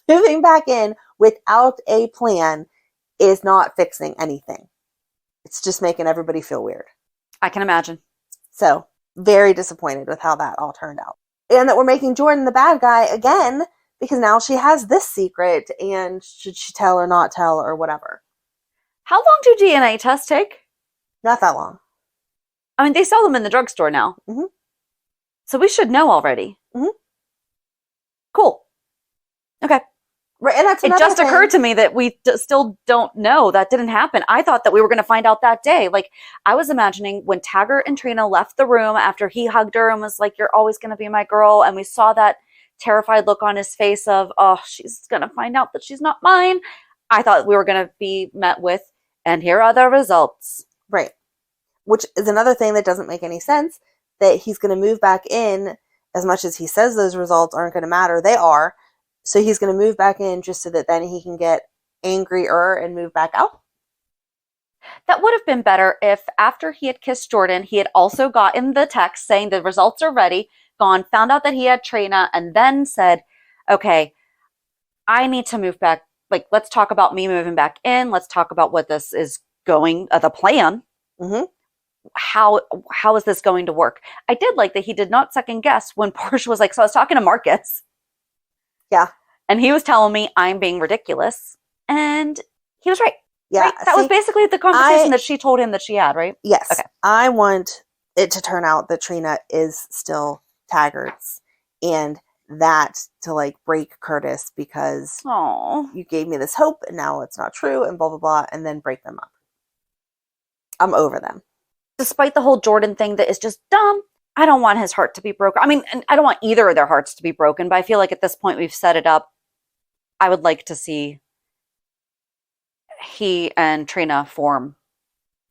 D: Moving back in without a plan is not fixing anything. It's just making everybody feel weird.
C: I can imagine.
D: So, very disappointed with how that all turned out. And that we're making Jordan the bad guy again, because now she has this secret, and should she tell or not tell or whatever.
C: How long do DNA tests take?
D: Not that long.
C: I mean, they sell them in the drugstore now.
D: Mm-hmm.
C: So we should know already.
D: Mm-hmm.
C: Cool. Okay.
D: Right, and that's
C: it just occurred to me that we still don't know. That didn't happen. I thought that we were going to find out that day. Like, I was imagining when Taggart and Trina left the room after he hugged her and was like, you're always going to be my girl. And we saw that terrified look on his face of, oh, she's going to find out that she's not mine. I thought we were going to be met with, and here are the results.
D: Right. Which is another thing that doesn't make any sense, that he's going to move back in as much as he says those results aren't going to matter. They are. So he's going to move back in just so that then he can get angrier and move back out.
C: That would have been better if after he had kissed Jordan, he had also gotten the text saying the results are ready, gone, found out that he had Trina, and then said, okay, I need to move back. Like, let's talk about me moving back in. Let's talk about what this is going, the plan.
D: Mm-hmm.
C: How is this going to work? I did like that he did not second guess when Portia was like, so I was talking to Marcus.
D: Yeah.
C: And he was telling me I'm being ridiculous. And he was right.
D: Yeah.
C: Right? That was basically the conversation that she told him that she had, right?
D: Yes.
C: Okay.
D: I want it to turn out that Trina is still Taggart's, and that to like break Curtis because you gave me this hope and now it's not true and blah, blah, blah, and then break them up. I'm over them.
C: Despite the whole Jordan thing that is just dumb, I don't want his heart to be broken. I mean, I don't want either of their hearts to be broken, but I feel like at this point we've set it up. I would like to see he and Trina form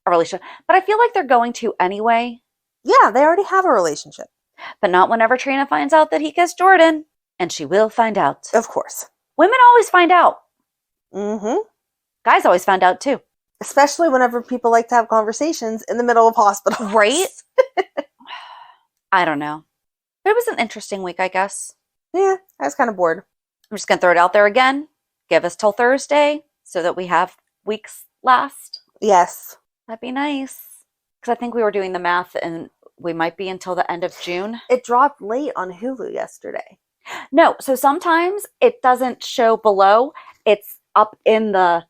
C: a relationship. But I feel like they're going to anyway.
D: Yeah, they already have a relationship.
C: But not whenever Trina finds out that he kissed Jordan. And she will find out.
D: Of course.
C: Women always find out.
D: Mm-hmm.
C: Guys always found out too.
D: Especially whenever people like to have conversations in the middle of hospitals.
C: Right? I don't know. But it was an interesting week, I guess.
D: Yeah, I was kind of bored.
C: I'm just going to throw it out there again. Give us till Thursday so that we have weeks last.
D: Yes.
C: That'd be nice. Because I think we were doing the math and we might be until the end of June.
D: It dropped late on Hulu yesterday.
C: No, so sometimes it doesn't show below. It's up in the...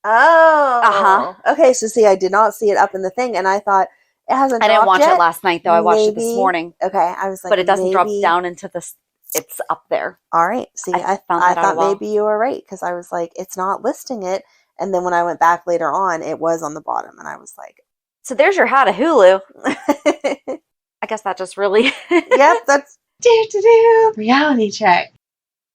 D: Oh.
C: Uh-huh.
D: Okay, so see, I did not see it up in the thing, and I thought, it hasn't dropped
C: I didn't watch
D: yet.
C: it last night, though. I watched it this morning.
D: Okay, I was like,
C: but it doesn't drop
D: maybe...
C: down into the... It's up there.
D: All right. See, I thought maybe you were right, because I was like, it's not listing it. And then when I went back later on, it was on the bottom, and I was like...
C: So there's your how to Hulu. I guess that just really...
D: Yep, that's...
A: Reality check.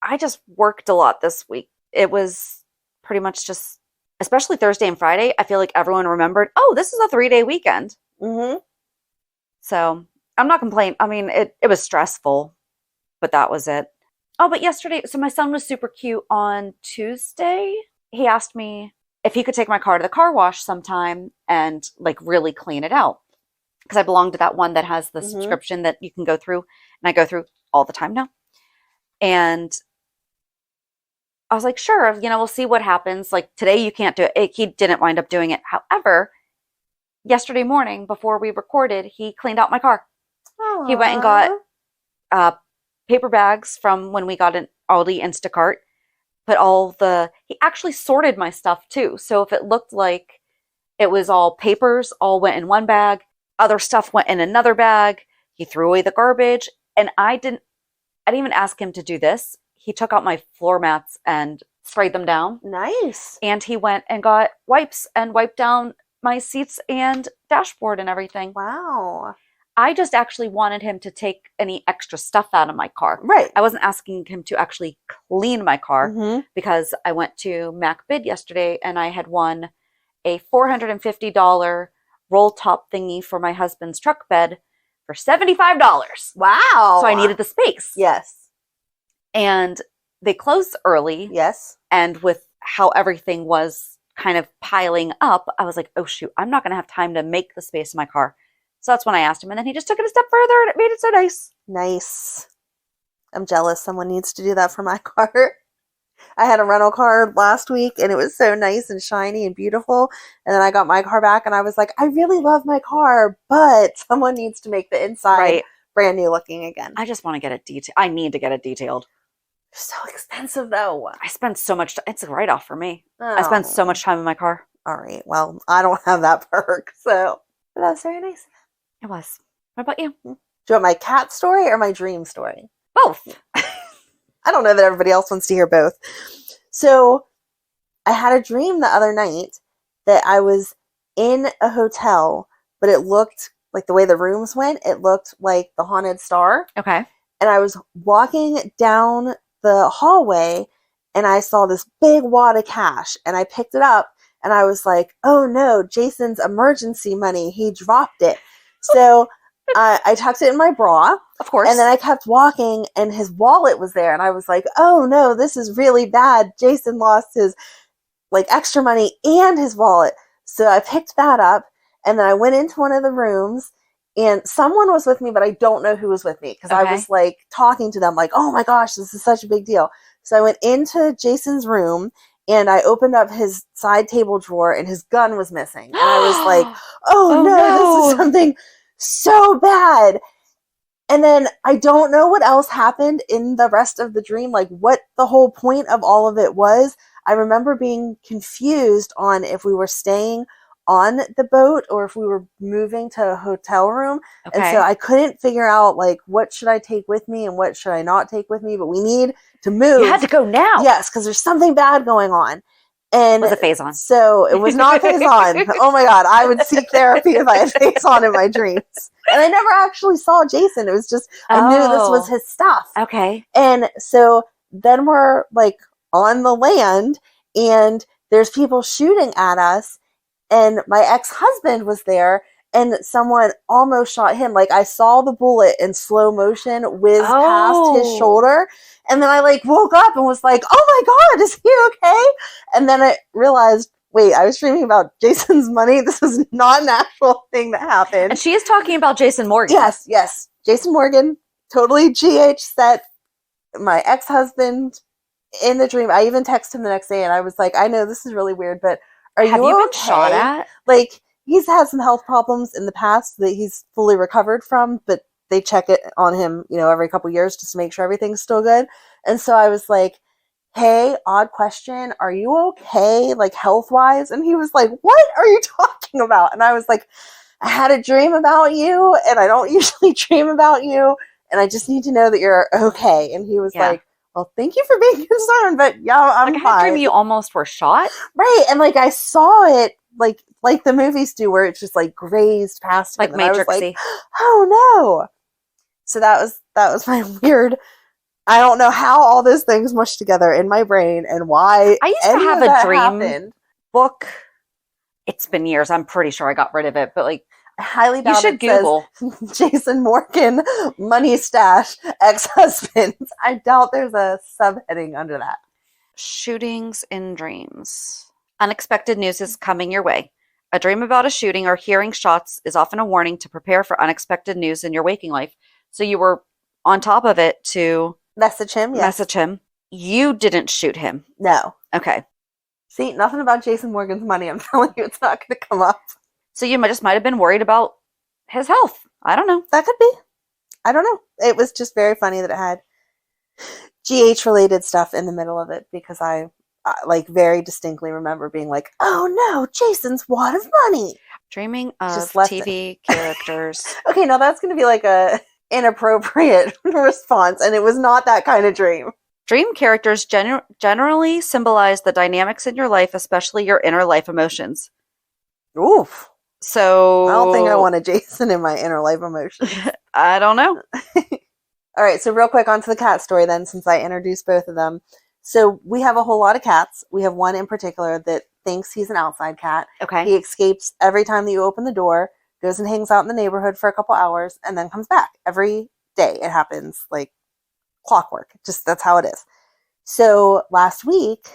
C: I just worked a lot this week. It was pretty much just... Especially Thursday and Friday, I feel like everyone remembered, oh, this is a 3-day weekend.
D: Mm-hmm.
C: So I'm not complaining. I mean, it was stressful, but that was it. Oh, but yesterday, so my son was super cute on Tuesday. He asked me if he could take my car to the car wash sometime and like really clean it out. Because I belong to that one that has the subscription that you can go through. And I go through all the time now. And I was like, sure, we'll see what happens. Like today you can't do it. He didn't wind up doing it. However, yesterday morning before we recorded, he cleaned out my car. Aww. He went and got paper bags from when we got an Aldi Instacart. He actually sorted my stuff too. So if it looked like it was all papers, all went in one bag. Other stuff went in another bag. He threw away the garbage. And I didn't even ask him to do this. He took out my floor mats and sprayed them down.
D: Nice.
C: And he went and got wipes and wiped down my seats and dashboard and everything.
D: Wow.
C: I just actually wanted him to take any extra stuff out of my car.
D: Right.
C: I wasn't asking him to actually clean my car
D: Mm-hmm.
C: because I went to MacBid yesterday and I had won a $450 roll top thingy for my husband's truck bed for $75.
D: Wow.
C: So I needed the space.
D: Yes.
C: And they closed early.
D: Yes.
C: And with how everything was kind of piling up, I was like, oh shoot, I'm not going to have time to make the space in my car. So that's when I asked him. And then he just took it a step further and it made it so nice.
D: Nice. I'm jealous. Someone needs to do that for my car. I had a rental car last week and it was so nice and shiny and beautiful. And then I got my car back and I was like, I really love my car, but someone needs to make the inside brand new looking again.
C: I just want to get it detailed. I need to get it detailed.
D: So expensive though.
C: I spend so much time. It's a write-off for me. I spend so much time in my car.
D: All right. Well, I don't have that perk. So that's very nice.
C: It was. What about you?
D: Do you want my cat story or my dream story?
C: Both.
D: I don't know that everybody else wants to hear both. So I had a dream the other night that I was in a hotel, but it looked like the way the rooms went, it looked like the Haunted Star.
C: Okay.
D: And I was walking down the hallway and I saw this big wad of cash and I picked it up and I was like, oh no, Jason's emergency money. He dropped it. So I tucked it in my bra.
C: Of course.
D: And then I kept walking and his wallet was there. And I was like, oh no, this is really bad. Jason lost his like extra money and his wallet. So I picked that up and then I went into one of the rooms and someone was with me, but I don't know who was with me because I was like talking to them like, oh my gosh, this is such a big deal. So I went into Jason's room and I opened up his side table drawer and his gun was missing. And I was like, oh no, this is something so bad. And then I don't know what else happened in the rest of the dream, like what the whole point of all of it was. I remember being confused on if we were staying on the boat or if we were moving to a hotel room.
C: Okay.
D: And so I couldn't figure out like what should I take with me and what should I not take with me, but we need to move.
C: You had to go now.
D: Yes, because there's something bad going on. And
C: Was it phase on?
D: So it was not phase on. Oh my God, I would seek therapy if I had phase on in my dreams. And I never actually saw Jason. It was just, I knew this was his stuff.
C: Okay.
D: And so then we're like on the land and there's people shooting at us. And my ex-husband was there and someone almost shot him. Like I saw the bullet in slow motion whiz past his shoulder. And then I like woke up and was like, oh my God, is he okay? And then I realized, wait, I was dreaming about Jason's money. This was not an actual thing that happened.
C: And she is talking about Jason Morgan.
D: Yes. Jason Morgan, totally GH set. My ex-husband in the dream. I even texted him the next day and I was like, I know this is really weird, but have you been
C: okay? Shot at?
D: Like, he's had some health problems in the past that he's fully recovered from, but they check it on him, every couple years just to make sure everything's still good. And so I was like, hey, odd question. Are you okay? Like health-wise? And he was like, what are you talking about? And I was like, I had a dream about you and I don't usually dream about you. And I just need to know that you're okay. And he was like, well, thank you for being concerned, but yeah, I'm fine.
C: I had a dream you almost were shot.
D: Right. And like I saw it like the movies do where it's just like grazed past
C: like
D: him.
C: Matrixy.
D: Like, oh no. So that was my weird, I don't know how all those things mushed together in my brain and why
C: I used to have a dream
D: happened.
C: book. It's been years. I'm pretty sure I got rid of it, but like
D: I highly doubt
C: you should Google
D: says, Jason Morgan money stash ex-husband. I doubt there's a subheading under that.
C: Shootings in dreams. Unexpected news is coming your way. A dream about a shooting or hearing shots is often a warning to prepare for unexpected news in your waking life. So you were on top of it to
D: message him. Yes.
C: Message him. You didn't shoot him.
D: No.
C: Okay.
D: See, nothing about Jason Morgan's money. I'm telling you, it's not going to come up.
C: So you just might have been worried about his health. I don't know.
D: That could be. I don't know. It was just very funny that it had GH related stuff in the middle of it because I like very distinctly remember being like, oh no, Jason's wad of money.
C: Dreaming of TV characters.
D: Okay, now that's going to be like a inappropriate response, and it was not that kind of dream.
C: Dream characters generally symbolize the dynamics in your life, especially your inner life emotions.
D: Oof.
C: So
D: I don't think I want a Jason in my inner life emotions.
C: I don't know.
D: All right, so real quick onto the cat story then, since I introduced both of them. So we have a whole lot of cats. We have one in particular that thinks he's an outside cat.
C: Okay.
D: He escapes every time that you open the door, goes and hangs out in the neighborhood for a couple hours, and then comes back. Every day it happens like clockwork. Just that's how it is. So last week,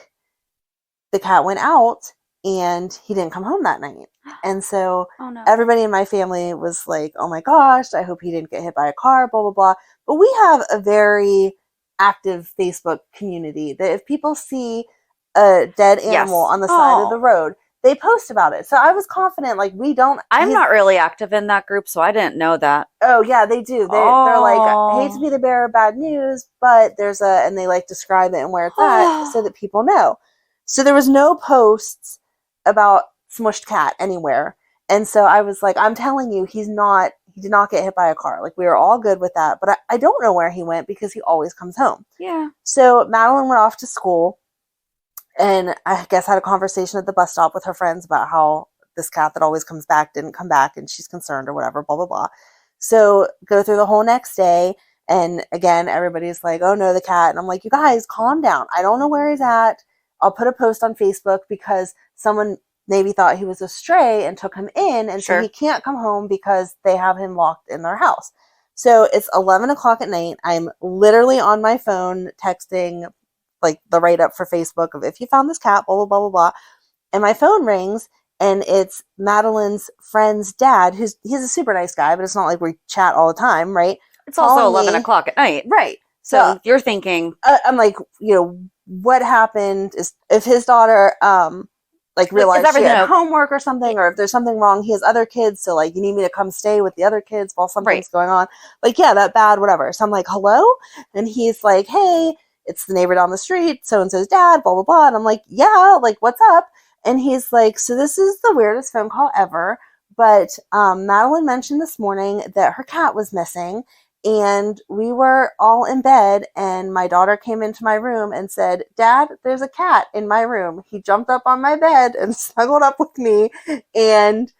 D: the cat went out and he didn't come home that night. And so everybody in my family was like, oh my gosh, I hope he didn't get hit by a car, blah, blah, blah. But we have a very active Facebook community that if people see a dead animal on the side of the road, they post about it. So I was confident, like, I'm
C: not really active in that group, so I didn't know that.
D: Oh, yeah, they do. They're like, I hate to be the bearer of bad news, but and they like describe it and where it's at so that people know. So there was no posts about smushed cat anywhere. And so I was like, I'm telling you, he did not get hit by a car. Like, we were all good with that. But I don't know where he went because he always comes home.
C: Yeah.
D: So Madeline went off to school and I guess had a conversation at the bus stop with her friends about how this cat that always comes back didn't come back and she's concerned or whatever, blah, blah, blah. So go through the whole next day. And again, everybody's like, oh no, the cat. And I'm like, you guys, calm down. I don't know where he's at. I'll put a post on Facebook because someone maybe thought he was a stray and took him in. And so he can't come home because they have him locked in their house. So it's 11 o'clock at night. I'm literally on my phone texting like the write-up for Facebook of if you found this cat, blah, blah, blah, blah, blah. And my phone rings and it's Madeline's friend's dad, he's a super nice guy, but it's not like we chat all the time, right?
C: It's also 11 o'clock at night.
D: Right.
C: So you're thinking...
D: I'm like, what happened is if his daughter realized she had homework or something, or if there's something wrong, he has other kids, so like you need me to come stay with the other kids while something's going on. Like, yeah, that bad, whatever. So I'm like, hello? And he's like, hey, it's the neighbor down the street, so-and-so's dad, blah, blah, blah. And I'm like, yeah, like, what's up? And he's like, so this is the weirdest phone call ever, but Madeline mentioned this morning that her cat was missing, and we were all in bed, and my daughter came into my room and said, Dad, there's a cat in my room. He jumped up on my bed and snuggled up with me, and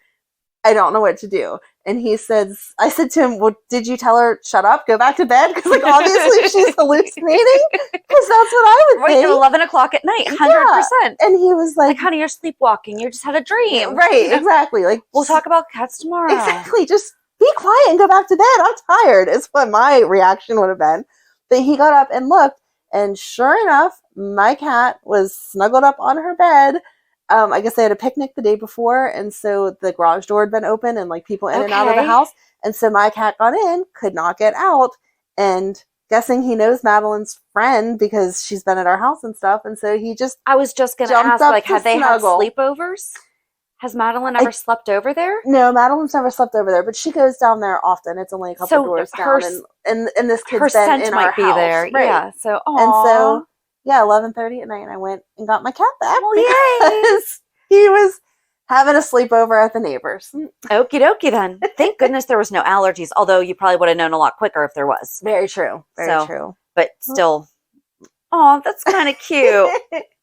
D: I don't know what to do. And he says, I said to him, well, did you tell her, shut up, go back to bed? Because, like, obviously she's hallucinating. Because that's what I would think.
C: At 11 o'clock at night, 100%.
D: Yeah. And he was like,
C: honey, you're sleepwalking. You just had a dream.
D: Right, exactly. Like,
C: we'll talk about cats tomorrow.
D: Exactly. Just be quiet and go back to bed. I'm tired, is what my reaction would have been. But he got up and looked, and sure enough, my cat was snuggled up on her bed. I guess they had a picnic the day before, and so the garage door had been open and like people in and out of the house. And so my cat got in, could not get out, and guessing he knows Madeline's friend because she's been at our house and stuff. And so he just
C: I was just going to ask, like, had they had sleepovers? Has Madeline ever slept over there?
D: No, Madeline's never slept over there, but she goes down there often. It's only a couple doors down, and this kid's been in our house.
B: There.
D: Right.
B: Yeah. So,
D: and so, yeah, 11:30 at night, I went and got my cat back
B: because
D: he was having a sleepover at the neighbors.
C: Okie dokie then. Thank goodness there was no allergies, although you probably would have known a lot quicker if there was.
D: Very true. Very true.
C: But still, that's kind of cute.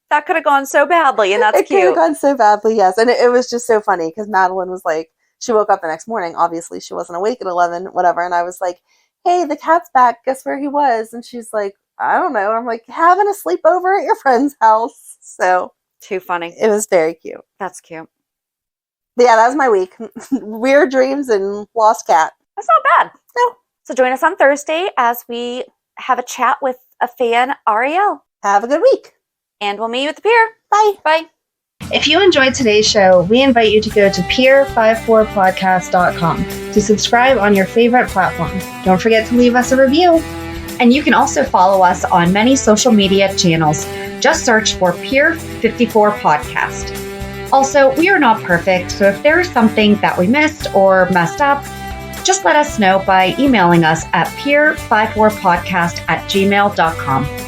C: That could have gone so badly, and that's cute.
D: It could have gone so badly, yes. And it was just so funny because Madeline was like, she woke up the next morning. Obviously, she wasn't awake at 11, whatever. And I was like, hey, the cat's back. Guess where he was? And she's like, I don't know. I'm like, having a sleepover at your friend's house. So
C: too funny.
D: It was very cute.
C: That's cute.
D: But yeah, that was my week. Weird dreams and lost cat.
C: That's not bad.
D: No.
C: So join us on Thursday as we have a chat with a fan, Ariel.
D: Have a good week.
C: And we'll meet you at the pier.
D: Bye.
C: Bye.
A: If you enjoyed today's show, we invite you to go to pier54podcast.com to subscribe on your favorite platform. Don't forget to leave us a review.
B: And you can also follow us on many social media channels. Just search for Pier 54 Podcast. Also, we are not perfect, so if there is something that we missed or messed up, just let us know by emailing us at pier54podcast@gmail.com.